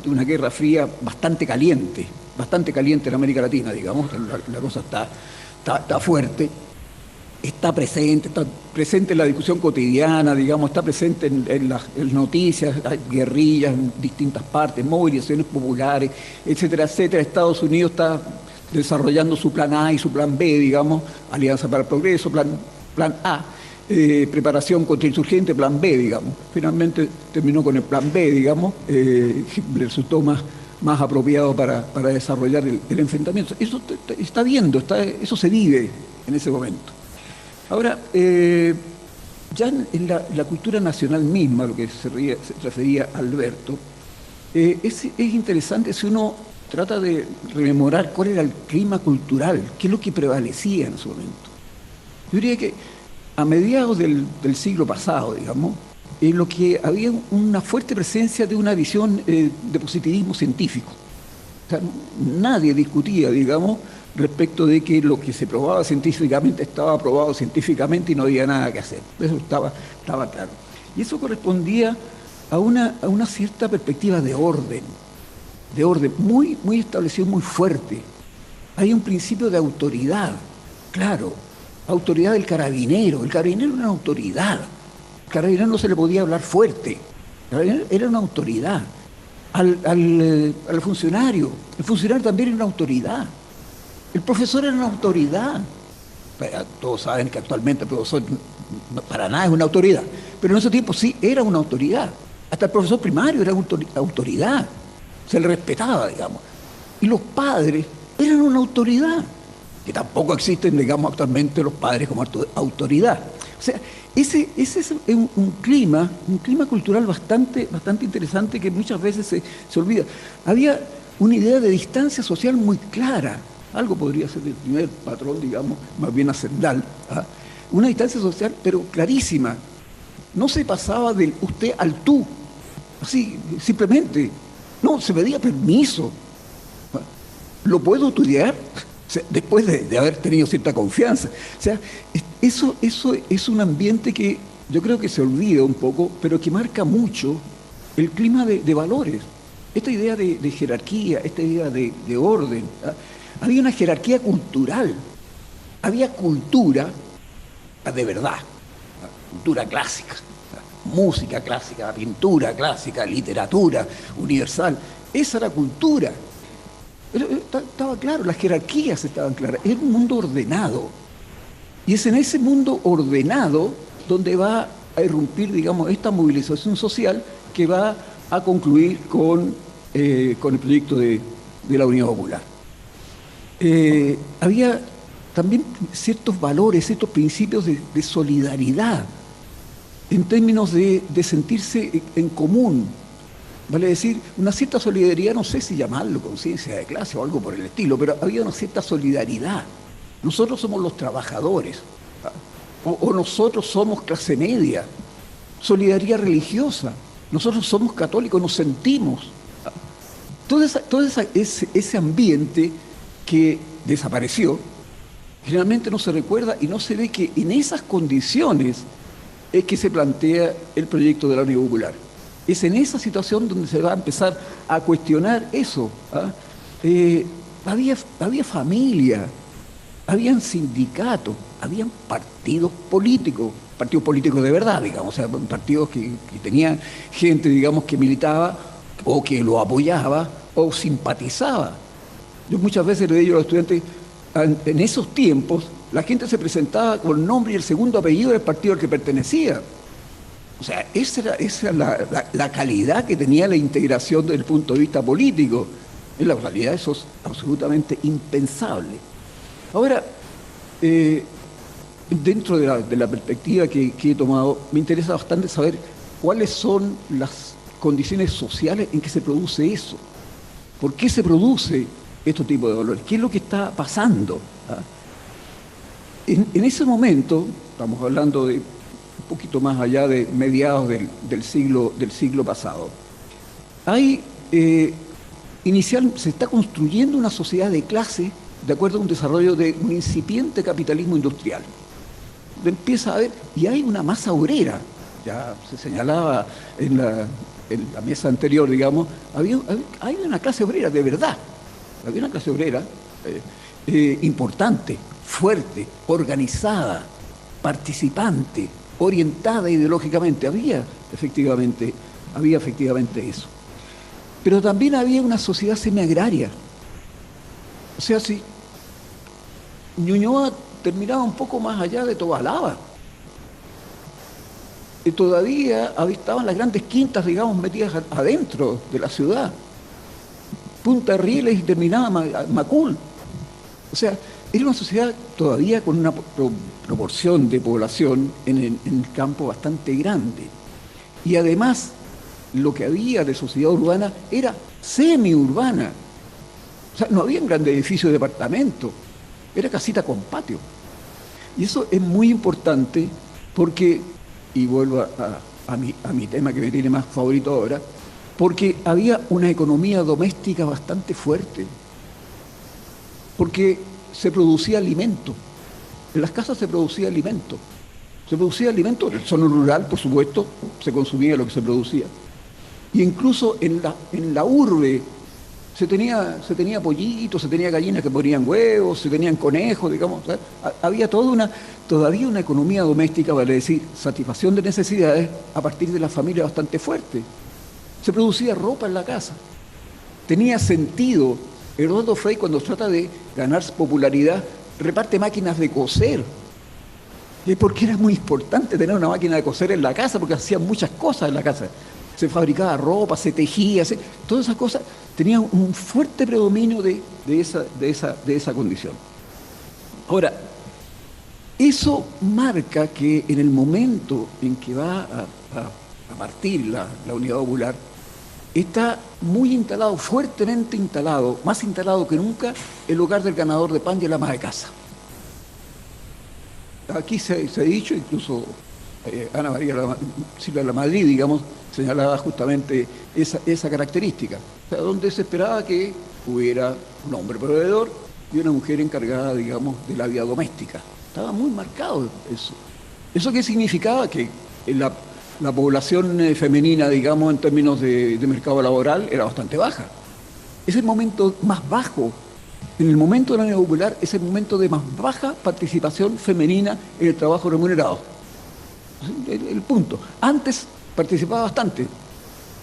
una guerra fría bastante caliente en América Latina, digamos, la cosa está fuerte, está presente en la discusión cotidiana, digamos, está presente en las noticias, hay guerrillas en distintas partes, movilizaciones populares, etcétera, etcétera. Estados Unidos está desarrollando su plan A y su plan B, digamos, Alianza para el Progreso, plan A, preparación contra insurgente, plan B, digamos. Finalmente terminó con el plan B, digamos, le resultó más apropiado para desarrollar el enfrentamiento. Eso está viendo, eso se vive en ese momento. Ahora, ya en la cultura nacional misma, lo que se refería Alberto, es interesante si uno trata de rememorar cuál era el clima cultural, qué es lo que prevalecía en ese momento. Yo diría que a mediados del siglo pasado, digamos, en lo que había una fuerte presencia de una visión de positivismo científico. O sea, nadie discutía, digamos, respecto de que lo que se probaba científicamente estaba probado científicamente y no había nada que hacer. Eso estaba claro. Y eso correspondía a una cierta perspectiva de orden muy, muy establecido, muy fuerte. Hay un principio de autoridad, claro, autoridad del carabinero. El carabinero era una autoridad. Al carabinero no se le podía hablar fuerte. El carabinero era una autoridad. Al funcionario, el funcionario también era una autoridad. El profesor era una autoridad. Todos saben que actualmente el profesor para nada es una autoridad, pero en ese tiempo sí era una autoridad. Hasta el profesor primario era una autoridad. Se le respetaba, digamos. Y los padres eran una autoridad, que tampoco existen, digamos, actualmente los padres como autoridad. O sea, ese es un clima cultural bastante interesante que muchas veces se olvida. Había una idea de distancia social muy clara. Algo podría ser el primer patrón, digamos, más bien hacendal. Una distancia social, pero clarísima. No se pasaba del usted al tú. Así, simplemente. No, se pedía permiso. ¿Lo puedo estudiar? O sea, después de haber tenido cierta confianza. O sea, eso es un ambiente que yo creo que se olvida un poco, pero que marca mucho el clima de valores. Esta idea de jerarquía, esta idea de orden. Había una jerarquía cultural. Había cultura de verdad, cultura clásica. Música clásica, pintura clásica, literatura universal. Esa era cultura. Estaba claro, las jerarquías estaban claras. Era un mundo ordenado. Y es en ese mundo ordenado donde va a irrumpir, digamos, esta movilización social que va a concluir con el proyecto de la Unidad Popular. Había también ciertos valores, ciertos principios de solidaridad, en términos de sentirse en común. Vale decir, una cierta solidaridad, no sé si llamarlo conciencia de clase o algo por el estilo, pero había una cierta solidaridad. Nosotros somos los trabajadores, o nosotros somos clase media, solidaridad religiosa, nosotros somos católicos, nos sentimos. Todo ese ambiente que desapareció, generalmente no se recuerda y no se ve que en esas condiciones es que se plantea el proyecto de la Unidad Popular. Es en esa situación donde se va a empezar a cuestionar eso. Había familia, habían sindicatos, habían partidos políticos de verdad, digamos, o sea, partidos que tenían gente, digamos, que militaba o que lo apoyaba o simpatizaba. Yo muchas veces le digo a los estudiantes, en esos tiempos, la gente se presentaba con el nombre y el segundo apellido del partido al que pertenecía. O sea, esa era la calidad que tenía la integración desde el punto de vista político. En la realidad eso es absolutamente impensable. Ahora, dentro de la perspectiva que he tomado, me interesa bastante saber cuáles son las condiciones sociales en que se produce eso. ¿Por qué se produce este tipo de valores? ¿Qué es lo que está pasando? En ese momento, estamos hablando de un poquito más allá de mediados del siglo pasado, se está construyendo una sociedad de clase de acuerdo a un desarrollo de un incipiente capitalismo industrial. Empieza a haber, y hay una masa obrera, ya se señalaba en la mesa anterior, digamos, hay una clase obrera de verdad, había una clase obrera importante, fuerte, organizada, participante, orientada ideológicamente, había efectivamente eso. Pero también había una sociedad semiagraria. O sea, si Ñuñoa terminaba un poco más allá de Tobalaba, y todavía estaban las grandes quintas, digamos, metidas adentro de la ciudad. Punta Rieles y terminaba Macul. O sea, era una sociedad todavía con una proporción de población en el campo bastante grande. Y además, lo que había de sociedad urbana era semiurbana. O sea, no había un gran edificio de departamento, era casita con patio. Y eso es muy importante porque, y vuelvo a mi tema que me tiene más favorito ahora, porque había una economía doméstica bastante fuerte. Porque se producía alimento. En las casas se producía alimento. Se producía alimento, en el zona rural, por supuesto, se consumía lo que se producía. Y incluso en la urbe se tenía pollitos, se tenía gallinas que ponían huevos, se tenían conejos, digamos. O sea, había todavía una economía doméstica, vale decir, satisfacción de necesidades a partir de la familia bastante fuerte. Se producía ropa en la casa. Tenía sentido. Eduardo Frei, cuando trata de ganar popularidad, reparte máquinas de coser. Porque era muy importante tener una máquina de coser en la casa, porque hacían muchas cosas en la casa. Se fabricaba ropa, se tejía, todas esas cosas tenían un fuerte predominio de esa condición. Ahora, eso marca que en el momento en que va a partir la Unidad Popular, está muy instalado, fuertemente instalado, más instalado que nunca, el hogar del ganador de pan y el ama de casa. Aquí se ha dicho, incluso Ana María Silva de la Madrid, digamos, señalaba justamente esa característica, o sea, donde se esperaba que hubiera un hombre proveedor y una mujer encargada, digamos, de la vida doméstica. Estaba muy marcado eso. ¿Eso qué significaba? Que la población femenina, digamos, en términos de mercado laboral, era bastante baja. Es el momento más bajo. En el momento de la Unidad Popular es el momento de más baja participación femenina en el trabajo remunerado. El punto. Antes participaba bastante,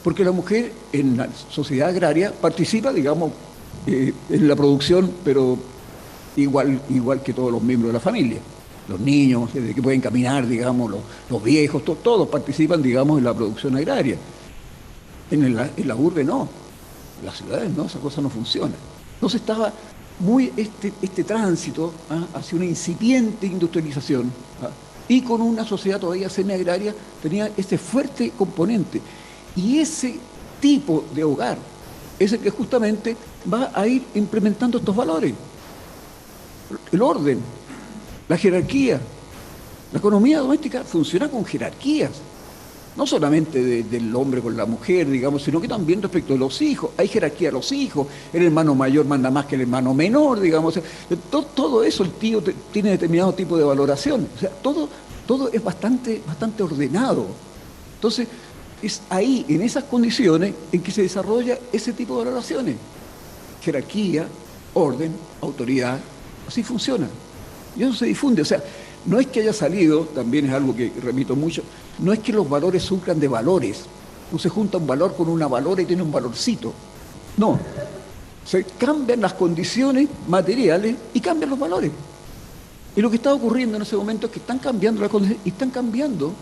porque la mujer en la sociedad agraria participa, digamos, en la producción, pero igual que todos los miembros de la familia. Los niños que pueden caminar, digamos, los viejos, todos participan, digamos, en la producción agraria. En la urbe no, en las ciudades no, esa cosa no funciona. Entonces muy este tránsito hacia una incipiente industrialización, y con una sociedad todavía semiagraria, tenía ese fuerte componente. Y ese tipo de hogar es el que justamente va a ir implementando estos valores. El orden, la jerarquía. La economía doméstica funciona con jerarquías, no solamente del hombre con la mujer, digamos, sino que también respecto a los hijos. Hay jerarquía a los hijos, el hermano mayor manda más que el hermano menor, digamos. Todo eso el tío tiene determinado tipo de valoración. O sea, todo es bastante ordenado. Entonces, es ahí, en esas condiciones, en que se desarrolla ese tipo de valoraciones. Jerarquía, orden, autoridad, así funciona. Y eso se difunde. O sea, no es que haya salido, también es algo que repito mucho, no es que los valores surjan de valores. No se junta un valor con una valor y tiene un valorcito. No. Se cambian las condiciones materiales y cambian los valores. Y lo que está ocurriendo en ese momento es que están cambiando las condiciones y están cambiando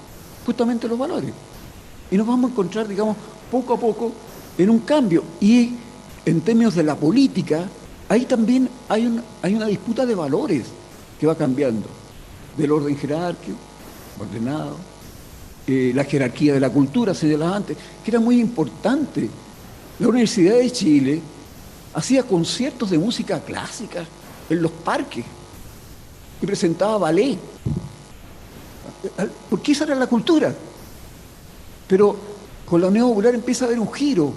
justamente los valores. Y nos vamos a encontrar, digamos, poco a poco en un cambio. Y en términos de la política, ahí también hay una disputa de valores que va cambiando. Del orden jerárquico, ordenado, la jerarquía de la cultura, señalaba antes, que era muy importante. La Universidad de Chile hacía conciertos de música clásica en los parques y presentaba ballet, porque esa era la cultura. Pero con la Unión Popular empieza a haber un giro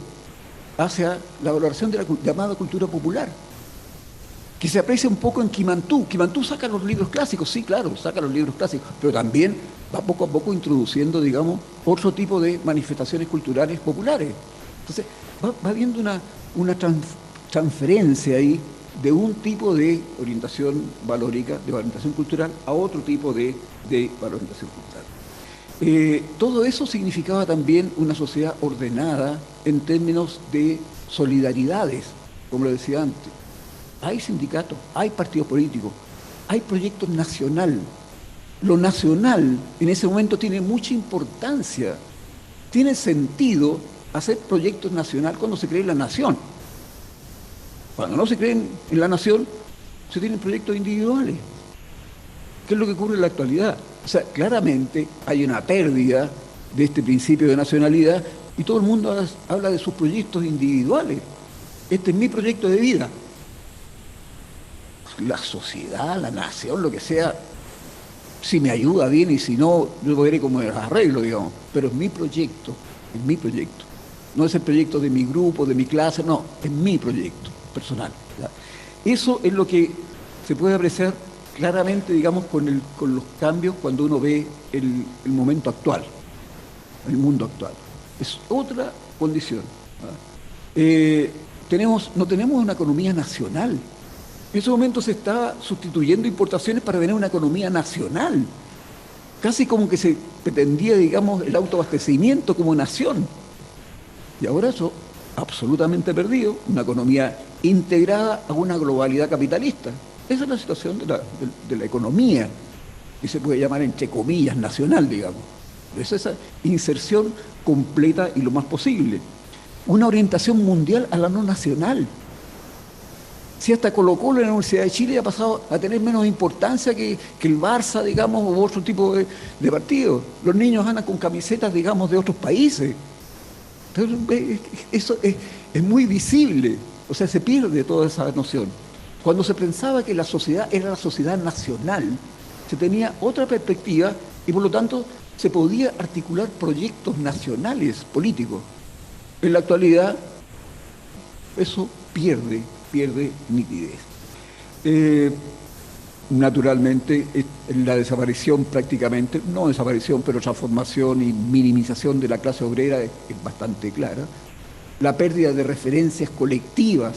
hacia la valoración de la llamada cultura popular, que se aprecia un poco en Quimantú. Quimantú saca los libros clásicos, sí, claro, saca los libros clásicos, pero también va poco a poco introduciendo, digamos, otro tipo de manifestaciones culturales populares. Entonces, va habiendo una transferencia ahí de un tipo de orientación valórica, de orientación cultural, a otro tipo de orientación cultural. Todo eso significaba también una sociedad ordenada en términos de solidaridades, como lo decía antes. Hay sindicatos, hay partidos políticos, hay proyectos nacional. Lo nacional en ese momento tiene mucha importancia. Tiene sentido hacer proyectos nacional cuando se cree en la nación. Cuando no se creen en la nación, se tienen proyectos individuales. ¿Qué es lo que ocurre en la actualidad? O sea, claramente hay una pérdida de este principio de nacionalidad y todo el mundo habla de sus proyectos individuales. Este es mi proyecto de vida. La sociedad, la nación, lo que sea, si me ayuda bien y si no, yo veré cómo me las arreglo, digamos. Pero es mi proyecto, es mi proyecto. No es el proyecto de mi grupo, de mi clase, no, es mi proyecto personal. ¿Ya? Eso es lo que se puede apreciar claramente, digamos, con los cambios cuando uno ve el momento actual, el mundo actual. Es otra condición. No tenemos una economía nacional. En ese momento se está sustituyendo importaciones para tener una economía nacional. Casi como que se pretendía, digamos, el autoabastecimiento como nación. Y ahora eso absolutamente perdido, una economía integrada a una globalidad capitalista. Esa es la situación de la economía, que se puede llamar entre comillas nacional, digamos. Es esa inserción completa y lo más posible. Una orientación mundial a la no nacional. Si hasta Colo-Colo en la Universidad de Chile ha pasado a tener menos importancia que el Barça, digamos, u otro tipo de partido. Los niños andan con camisetas, digamos, de otros países. Entonces, eso es muy visible, o sea, se pierde toda esa noción. Cuando se pensaba que la sociedad era la sociedad nacional, se tenía otra perspectiva y por lo tanto se podía articular proyectos nacionales políticos. En la actualidad eso pierde nitidez. Naturalmente, la desaparición prácticamente, no desaparición, pero transformación y minimización de la clase obrera es bastante clara. La pérdida de referencias colectivas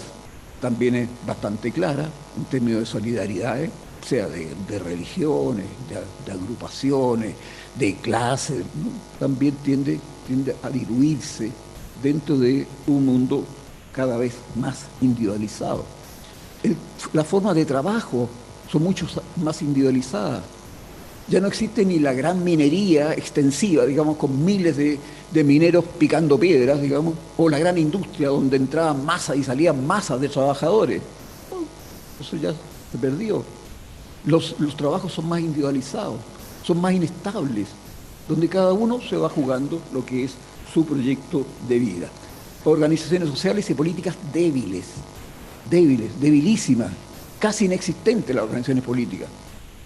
también es bastante clara, en términos de solidaridades, sea de religiones, de agrupaciones, de clases, ¿no? También tiende a diluirse dentro de un mundo cada vez más individualizado. La forma de trabajo son mucho más individualizadas. Ya no existe ni la gran minería extensiva, digamos, con miles de mineros picando piedras, digamos, o la gran industria donde entraban masas y salían masas de trabajadores. Eso ya se perdió. Los trabajos son más individualizados, son más inestables, donde cada uno se va jugando lo que es su proyecto de vida. Organizaciones sociales y políticas débiles, debilísimas, casi inexistentes las organizaciones políticas.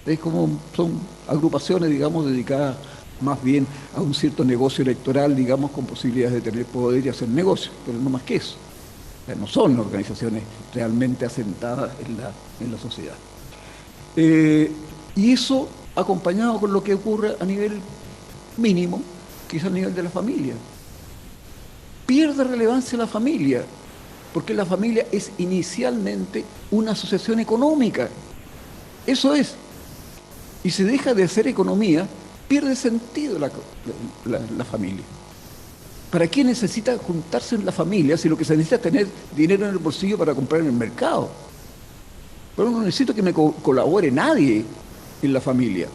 Es como son agrupaciones, digamos, dedicadas más bien a un cierto negocio electoral, digamos, con posibilidades de tener poder y hacer negocio, pero no más que eso. O sea, no son organizaciones realmente asentadas en la sociedad. Y eso acompañado con lo que ocurre a nivel mínimo, que es a nivel de la familia. Pierde relevancia la familia, porque la familia es inicialmente una asociación económica. Eso es. Y se deja de hacer economía, pierde sentido la familia. ¿Para qué necesita juntarse en la familia si lo que se necesita es tener dinero en el bolsillo para comprar en el mercado? Pero no necesito que me colabore nadie en la familia.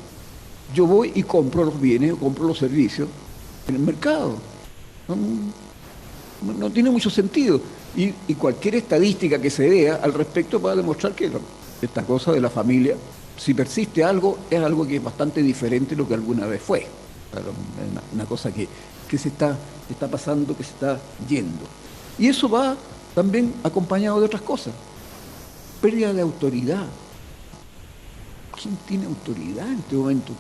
Yo voy y compro los bienes o compro los servicios en el mercado. No tiene mucho sentido. Y cualquier estadística que se vea al respecto va a demostrar que esta cosa de la familia, si persiste algo, es algo que es bastante diferente de lo que alguna vez fue. Una cosa que se está pasando, que se está yendo. Y eso va también acompañado de otras cosas. Pérdida de autoridad. ¿Quién tiene autoridad en este momento?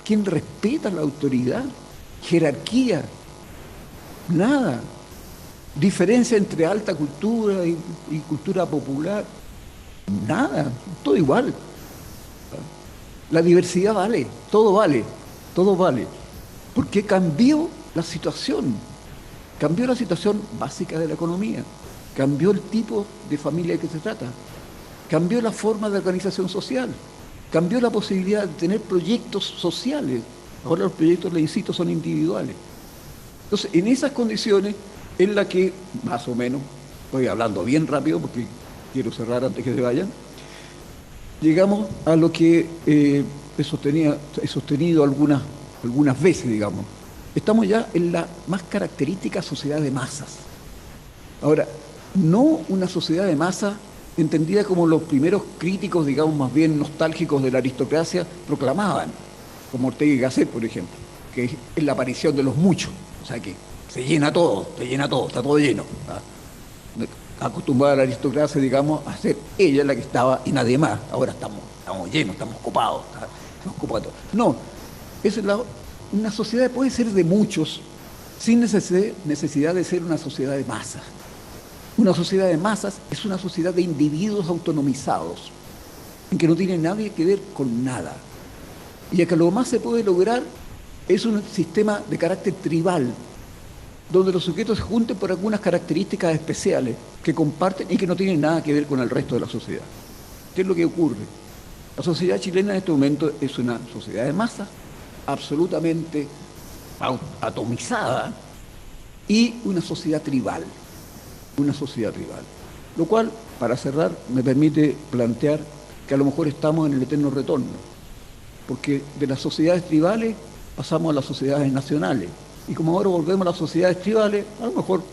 ¿Quién respeta la autoridad? Jerarquía. Nada. Diferencia entre alta cultura y cultura popular. Nada. Todo igual. La diversidad vale. Todo vale. Todo vale. Porque cambió la situación. Cambió la situación básica de la economía. Cambió el tipo de familia que se trata. Cambió la forma de organización social. Cambió la posibilidad de tener proyectos sociales. Ahora los proyectos, les insisto, son individuales. Entonces, en esas condiciones, en las que, más o menos, estoy hablando bien rápido porque quiero cerrar antes que se vayan, llegamos a lo que he sostenido algunas veces, digamos. Estamos ya en la más característica sociedad de masas. Ahora, no una sociedad de masas entendida como los primeros críticos, digamos, más bien nostálgicos de la aristocracia proclamaban, como Ortega y Gasset, por ejemplo, que es la aparición de los muchos, o sea que se llena todo, está todo lleno. Acostumbrada a la aristocracia, digamos, a ser ella la que estaba y nadie más. Ahora estamos llenos, estamos ocupados. No, una sociedad puede ser de muchos sin necesidad de ser una sociedad de masas. Una sociedad de masas es una sociedad de individuos autonomizados, en que no tiene nadie que ver con nada. Y acá lo más se puede lograr es un sistema de carácter tribal, donde los sujetos se junten por algunas características especiales que comparten y que no tienen nada que ver con el resto de la sociedad. ¿Qué es lo que ocurre? La sociedad chilena en este momento es una sociedad de masas, absolutamente atomizada, y una sociedad tribal. Lo cual, para cerrar, me permite plantear que a lo mejor estamos en el eterno retorno, porque de las sociedades tribales pasamos a las sociedades nacionales, y como ahora volvemos a las sociedades tribales, a lo mejor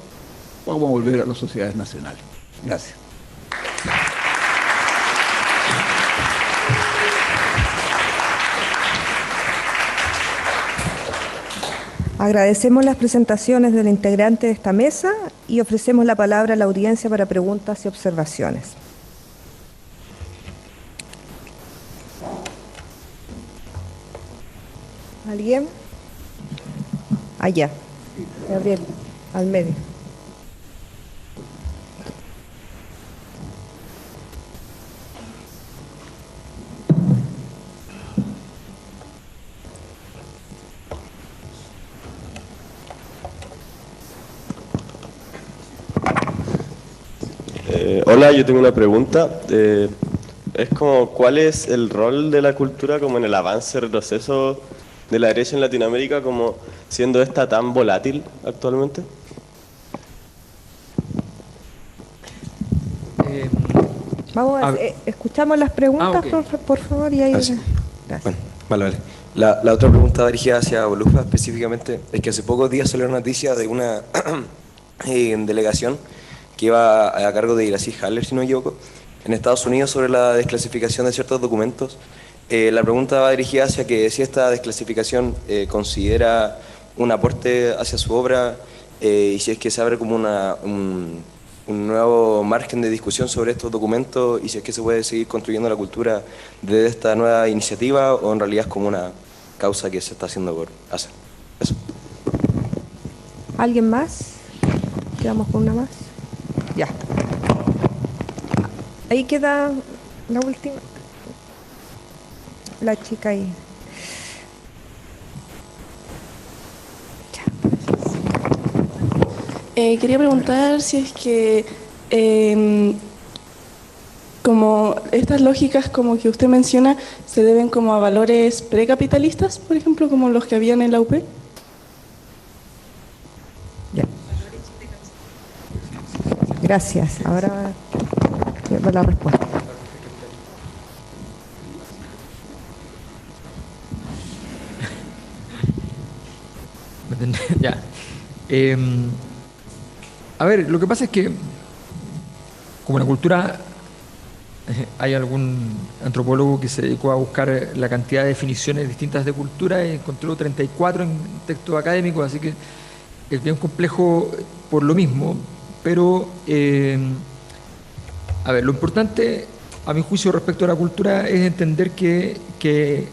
vamos a volver a las sociedades nacionales. Gracias. Agradecemos las presentaciones del integrante de esta mesa y ofrecemos la palabra a la audiencia para preguntas y observaciones. ¿Alguien? Allá. Gabriel, al medio. Hola, yo tengo una pregunta. Es como, ¿cuál es el rol de la cultura como en el avance, retroceso de la derecha en Latinoamérica, como siendo esta tan volátil actualmente? Vamos a escuchamos las preguntas, okay. por favor, y ahí. Sí. Gracias. Bueno, vale. La otra pregunta dirigida hacia Bolufa específicamente es que hace pocos días salió la noticia de una delegación que iba a cargo de Iracy Haller, si no me equivoco, en Estados Unidos sobre la desclasificación de ciertos documentos. La pregunta va dirigida hacia que si esta desclasificación considera un aporte hacia su obra y si es que se abre como un nuevo margen de discusión sobre estos documentos y si es que se puede seguir construyendo la cultura de esta nueva iniciativa o en realidad es como una causa que se está haciendo por hacer. Eso. ¿Alguien más? Quedamos con una más. Ya. Ahí queda la última. La chica ahí. Quería preguntar si es que como estas lógicas como que usted menciona se deben como a valores precapitalistas, por ejemplo, como los que habían en la UP. Ya. Gracias. Ahora va la respuesta. Ya. A ver, lo que pasa es que, como en la cultura, hay algún antropólogo que se dedicó a buscar la cantidad de definiciones distintas de cultura y encontró 34 en textos académicos, así que es bien complejo por lo mismo, pero, a ver, lo importante, a mi juicio, respecto a la cultura es entender que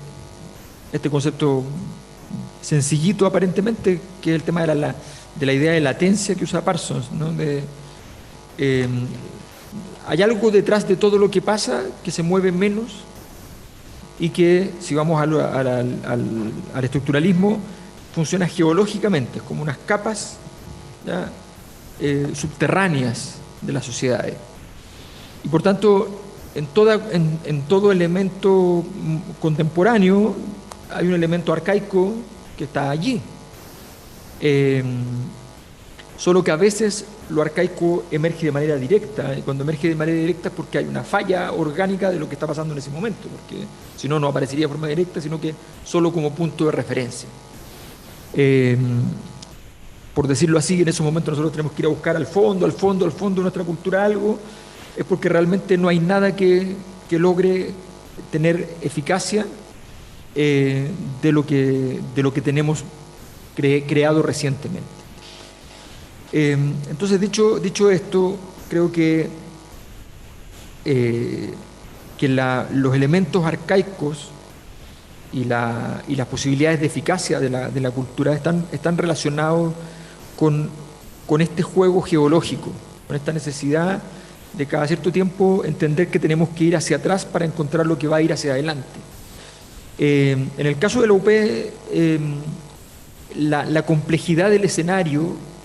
este concepto sencillito aparentemente, que es el tema de la idea de latencia que usa Parsons, ¿no? Hay algo detrás de todo lo que pasa que se mueve menos y que, si vamos al estructuralismo, funciona geológicamente, como unas capas ¿ya? Subterráneas de las sociedades. Y por tanto, en todo elemento contemporáneo hay un elemento arcaico que está allí. Solo que a veces lo arcaico emerge de manera directa, y cuando emerge de manera directa es porque hay una falla orgánica de lo que está pasando en ese momento, porque si no, no aparecería de forma directa, sino que solo como punto de referencia. Por decirlo así, en esos momentos nosotros tenemos que ir a buscar al fondo de nuestra cultura algo, es porque realmente no hay nada que logre tener eficacia de lo que tenemos creado recientemente. Entonces, dicho esto, creo que los elementos arcaicos y las posibilidades de eficacia de la cultura están relacionados con este juego geológico, con esta necesidad de cada cierto tiempo entender que tenemos que ir hacia atrás para encontrar lo que va a ir hacia adelante. En el caso de la UP, la complejidad del escenario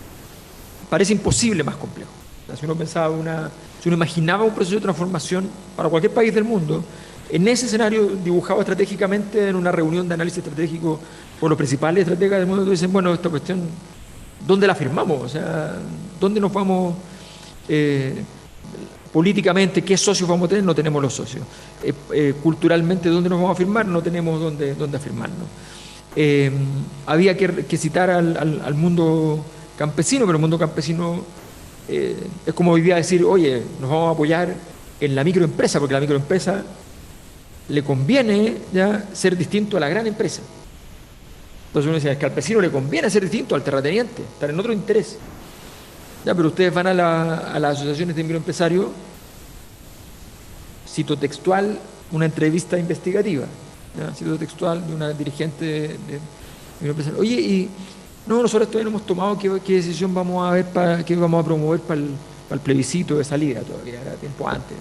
parece imposible más complejo. O sea, si uno imaginaba un proceso de transformación para cualquier país del mundo, en ese escenario dibujado estratégicamente en una reunión de análisis estratégico por los principales estrategas del mundo, dicen, bueno, esta cuestión, ¿dónde la firmamos? O sea, ¿dónde nos vamos políticamente? ¿Qué socios vamos a tener? No tenemos los socios. Culturalmente, ¿dónde nos vamos a firmar? No tenemos dónde afirmarnos. Había que citar al mundo campesino, pero el mundo campesino es como hoy día decir, oye, nos vamos a apoyar en la microempresa, porque la microempresa le conviene ya ser distinto a la gran empresa. Entonces uno dice, es que al campesino le conviene ser distinto al terrateniente, estar en otro interés. Ya, pero ustedes van a las asociaciones de microempresarios, cito textual, una entrevista investigativa, ¿ya? Cito textual de una dirigente de microempresarios. Oye, y no, nosotros todavía no hemos tomado qué decisión vamos a ver qué vamos a promover para el plebiscito de salida, todavía era tiempo antes.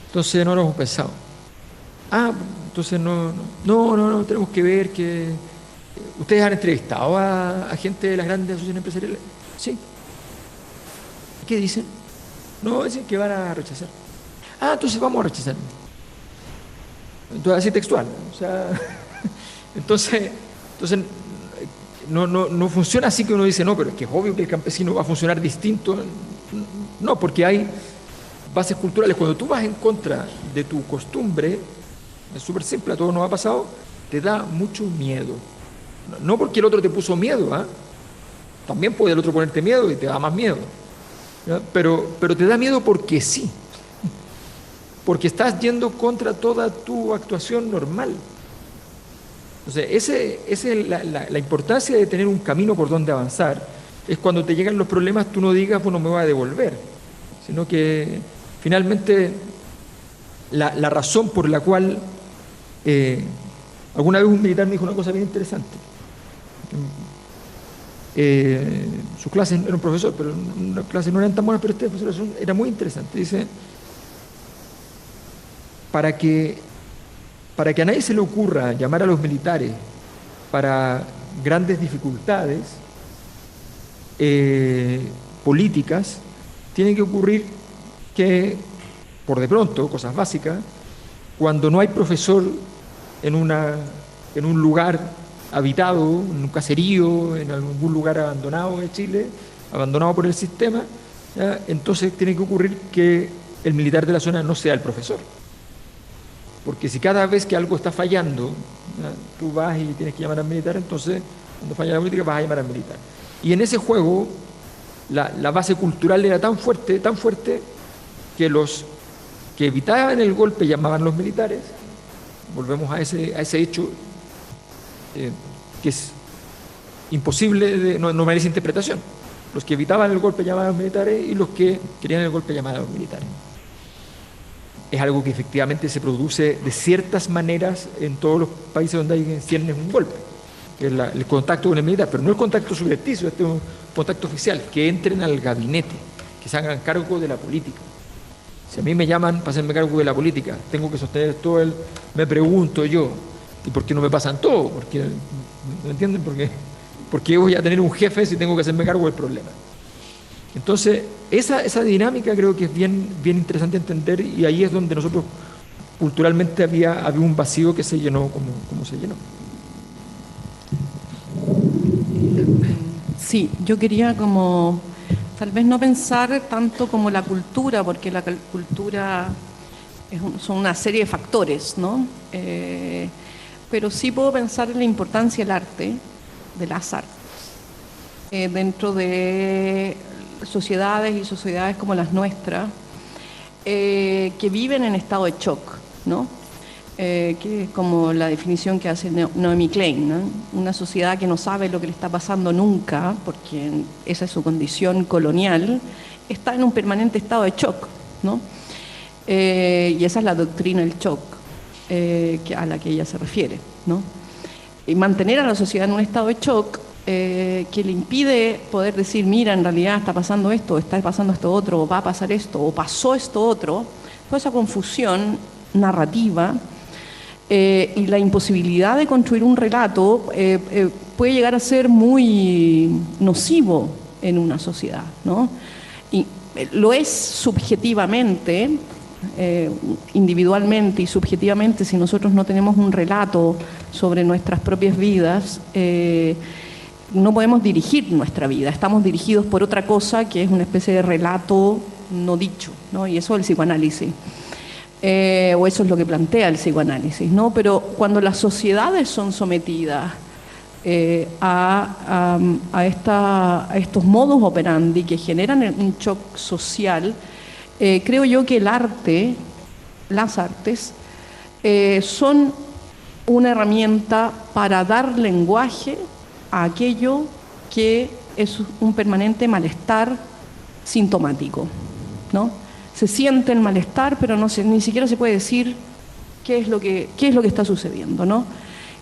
Entonces no lo hemos pensado. Entonces no, tenemos que ver que... ¿Ustedes han entrevistado a gente de las grandes asociaciones empresariales? Sí. ¿Qué dicen? No, dicen que van a rechazar. Entonces vamos a rechazar. Entonces así textual. O sea, entonces no funciona así que uno dice, no, pero es que es obvio que el campesino va a funcionar distinto. No, porque hay bases culturales. Cuando tú vas en contra de tu costumbre, es súper simple, a todos nos ha pasado, te da mucho miedo. No porque el otro te puso miedo, también puede el otro ponerte miedo y te da más miedo, ¿ya? Pero te da miedo porque sí. porque estás yendo contra toda tu actuación normal. Entonces, la importancia de tener un camino por donde avanzar es cuando te llegan los problemas, tú no digas, bueno, me voy a devolver, sino que finalmente la razón por la cual alguna vez un militar me dijo una cosa bien interesante. Sus clases, era un profesor, pero las clases no eran tan buenas, pero este profesor era muy interesante. Dice, para que a nadie se le ocurra llamar a los militares para grandes dificultades políticas, tiene que ocurrir que, por de pronto, cosas básicas, cuando no hay profesor en un lugar habitado, en un caserío, en algún lugar abandonado de Chile, abandonado por el sistema, ¿ya? Entonces tiene que ocurrir que el militar de la zona no sea el profesor. Porque si cada vez que algo está fallando, ¿ya?, tú vas y tienes que llamar al militar, entonces cuando falla la política vas a llamar al militar. Y en ese juego la base cultural era tan fuerte, que los que evitaban el golpe llamaban a los militares. Volvemos a ese hecho que es imposible, no merece interpretación. Los que evitaban el golpe llamaban a los militares y los que querían el golpe llamaban a los militares. Es algo que efectivamente se produce de ciertas maneras en todos los países donde hay en ciernes un golpe, que es el contacto con el militar, pero no el contacto subrepticio, este es un contacto oficial, que entren al gabinete, que se hagan cargo de la política. Si a mí me llaman para hacerme cargo de la política, tengo que sostener todo me pregunto yo, ¿y por qué no me pasan todo? Porque, ¿me entienden? ¿Por qué voy a tener un jefe si tengo que hacerme cargo del problema? Entonces, esa dinámica creo que es bien interesante entender, y ahí es donde nosotros culturalmente había un vacío que se llenó como se llenó. Sí, yo quería tal vez no pensar tanto como la cultura, porque la cultura son una serie de factores, ¿no? Pero sí puedo pensar en la importancia del arte, de las artes, dentro de sociedades y sociedades como las nuestras, que viven en estado de shock, ¿no? Que es como la definición que hace Naomi Klein, ¿no? Una sociedad que no sabe lo que le está pasando nunca, porque esa es su condición colonial, está en un permanente estado de shock, ¿no? Y esa es la doctrina del shock a la que ella se refiere, ¿no? Y mantener a la sociedad en un estado de shock que le impide poder decir, mira, en realidad está pasando esto, está pasando esto otro, o va a pasar esto, o pasó esto otro. Toda esa confusión narrativa y la imposibilidad de construir un relato puede llegar a ser muy nocivo en una sociedad, ¿no? Y lo es subjetivamente, individualmente y subjetivamente, si nosotros no tenemos un relato sobre nuestras propias vidas, no podemos dirigir nuestra vida, estamos dirigidos por otra cosa que es una especie de relato no dicho, ¿no? Y eso es el psicoanálisis, o eso es lo que plantea el psicoanálisis, ¿no? Pero cuando las sociedades son sometidas a estos modus operandi que generan un shock social, creo yo que el arte, las artes, son una herramienta para dar lenguaje a aquello que es un permanente malestar sintomático, ¿no? Se siente el malestar, pero ni siquiera se puede decir qué es lo que está sucediendo, ¿no?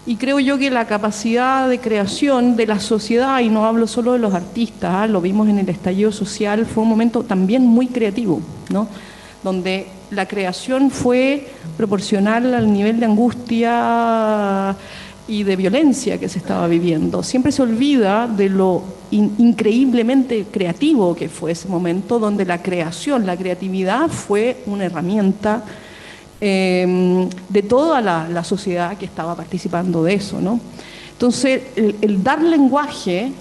Y creo yo que la capacidad de creación de la sociedad, y no hablo solo de los artistas, lo vimos en el estallido social, fue un momento también muy creativo, ¿no? Donde la creación fue proporcional al nivel de angustia y de violencia que se estaba viviendo. Siempre se olvida de lo increíblemente creativo que fue ese momento, donde la creación, la creatividad fue una herramienta de toda la sociedad que estaba participando de eso, ¿no? Entonces, el dar lenguaje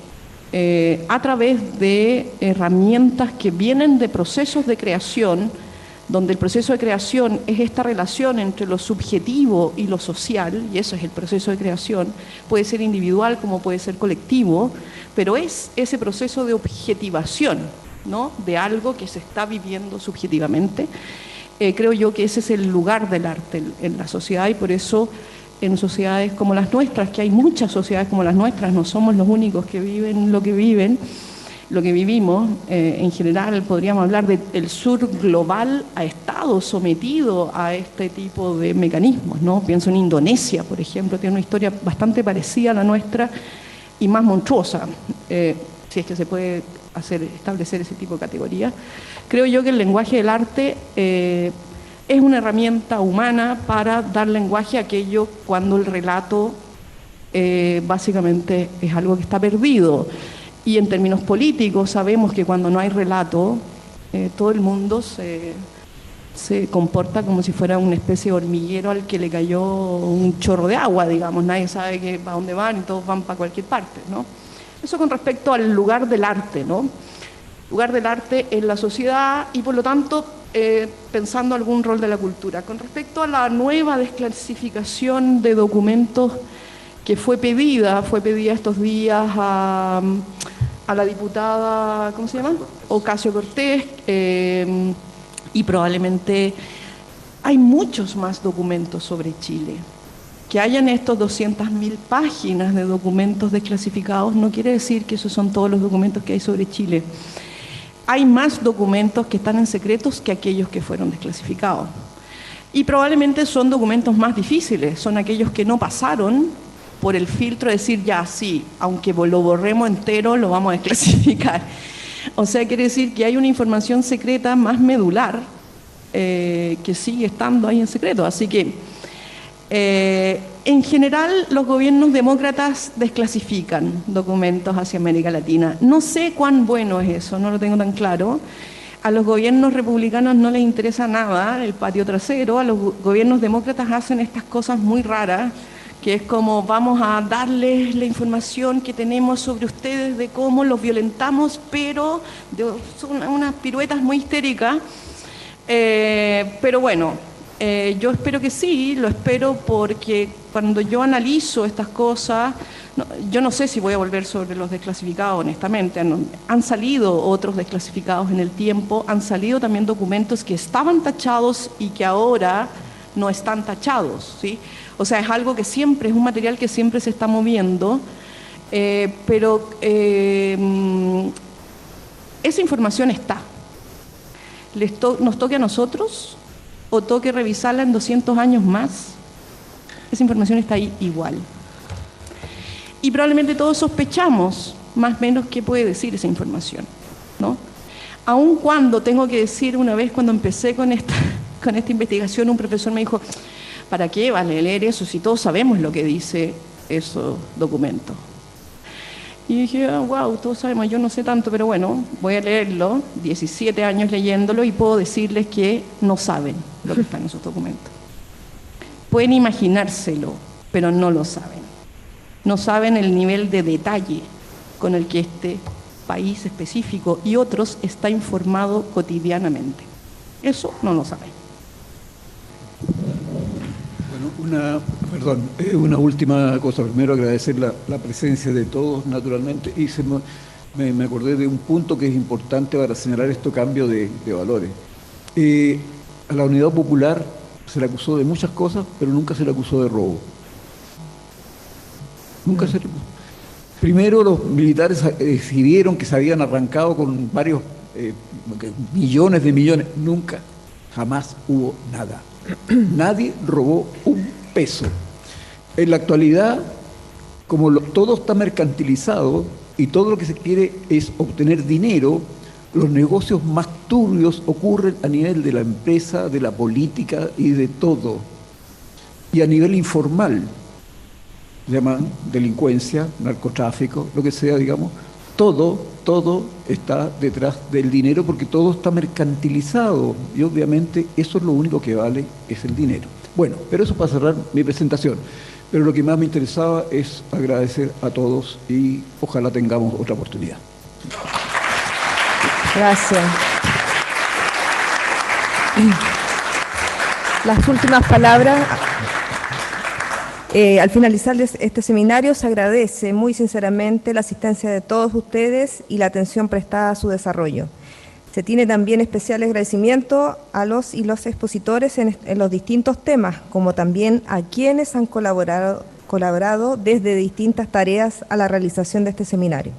a través de herramientas que vienen de procesos de creación, donde el proceso de creación es esta relación entre lo subjetivo y lo social, y eso es el proceso de creación, puede ser individual como puede ser colectivo, pero es ese proceso de objetivación, ¿no?, de algo que se está viviendo subjetivamente, Creo yo que ese es el lugar del arte en la sociedad, y por eso en sociedades como las nuestras, que hay muchas sociedades como las nuestras, no somos los únicos que viven, lo que vivimos, en general podríamos hablar del sur global ha estado sometido a este tipo de mecanismos, ¿no? Pienso en Indonesia, por ejemplo, tiene una historia bastante parecida a la nuestra y más monstruosa, si es que se puede establecer ese tipo de categorías. Creo yo que el lenguaje del arte es una herramienta humana para dar lenguaje a aquello cuando el relato básicamente es algo que está perdido. Y en términos políticos sabemos que cuando no hay relato, todo el mundo se comporta como si fuera una especie de hormiguero al que le cayó un chorro de agua, digamos. Nadie sabe para dónde van y todos van para cualquier parte, ¿no? Eso con respecto al lugar del arte, ¿no? Lugar del arte en la sociedad y por lo tanto pensando algún rol de la cultura. Con respecto a la nueva desclasificación de documentos que fue pedida estos días a la diputada, ¿cómo se llama? Ocasio-Cortez, y probablemente hay muchos más documentos sobre Chile. Que hayan estos 200.000 páginas de documentos desclasificados no quiere decir que esos son todos los documentos que hay sobre Chile. Hay más documentos que están en secretos que aquellos que fueron desclasificados. Y probablemente son documentos más difíciles, son aquellos que no pasaron por el filtro de decir, ya, sí, aunque lo borremos entero, lo vamos a desclasificar. O sea, quiere decir que hay una información secreta más medular que sigue estando ahí en secreto. Así que, en general, los gobiernos demócratas desclasifican documentos hacia América Latina. No sé cuán bueno es eso, no lo tengo tan claro. A los gobiernos republicanos no les interesa nada el patio trasero, a los gobiernos demócratas hacen estas cosas muy raras, que es como vamos a darles la información que tenemos sobre ustedes de cómo los violentamos, pero son unas piruetas muy histéricas. Pero bueno, yo espero que sí, lo espero porque cuando yo analizo estas cosas, yo no sé si voy a volver sobre los desclasificados, honestamente. Han salido otros desclasificados en el tiempo, han salido también documentos que estaban tachados y que ahora no están tachados, ¿sí? O sea, es algo que siempre, es un material que siempre se está moviendo, pero esa información está. Nos toque a nosotros o toque revisarla en 200 años más, esa información está ahí igual. Y probablemente todos sospechamos más o menos qué puede decir esa información, ¿no? Aun cuando tengo que decir, una vez cuando empecé con esta investigación, un profesor me dijo, ¿para qué vale leer eso si todos sabemos lo que dice esos documentos? Y dije, wow, todos sabemos, yo no sé tanto, pero bueno, voy a leerlo, 17 años leyéndolo y puedo decirles que no saben lo que está en esos documentos. Pueden imaginárselo, pero no lo saben. No saben el nivel de detalle con el que este país específico y otros está informado cotidianamente. Eso no lo saben. Una última cosa. Primero agradecer la presencia de todos, naturalmente, y me acordé de un punto que es importante para señalar este cambio de valores. A la Unidad Popular se le acusó de muchas cosas, pero nunca se le acusó de robo. Nunca se le acusó. Primero los militares exhibieron que se habían arrancado con varios millones de millones. Nunca, jamás hubo nada. Nadie robó un peso. En la actualidad, como todo está mercantilizado y todo lo que se quiere es obtener dinero, los negocios más turbios ocurren a nivel de la empresa, de la política y de todo. Y a nivel informal, se llaman delincuencia, narcotráfico, lo que sea, digamos, todo está detrás del dinero porque todo está mercantilizado y obviamente eso es lo único que vale, es el dinero. Bueno, pero eso para cerrar mi presentación. Pero lo que más me interesaba es agradecer a todos y ojalá tengamos otra oportunidad. Gracias. Las últimas palabras. Al finalizar este seminario se agradece muy sinceramente la asistencia de todos ustedes y la atención prestada a su desarrollo. Se tiene también especial agradecimiento a los y los expositores en los distintos temas, como también a quienes han colaborado desde distintas tareas a la realización de este seminario.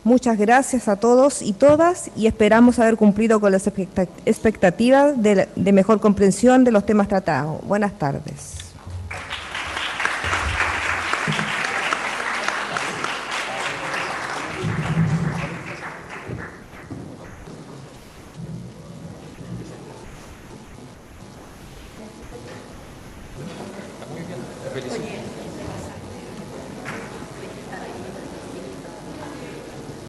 Muchas gracias a todos y todas y esperamos haber cumplido con las expectativas de mejor comprensión de los temas tratados. Buenas tardes. Felicito.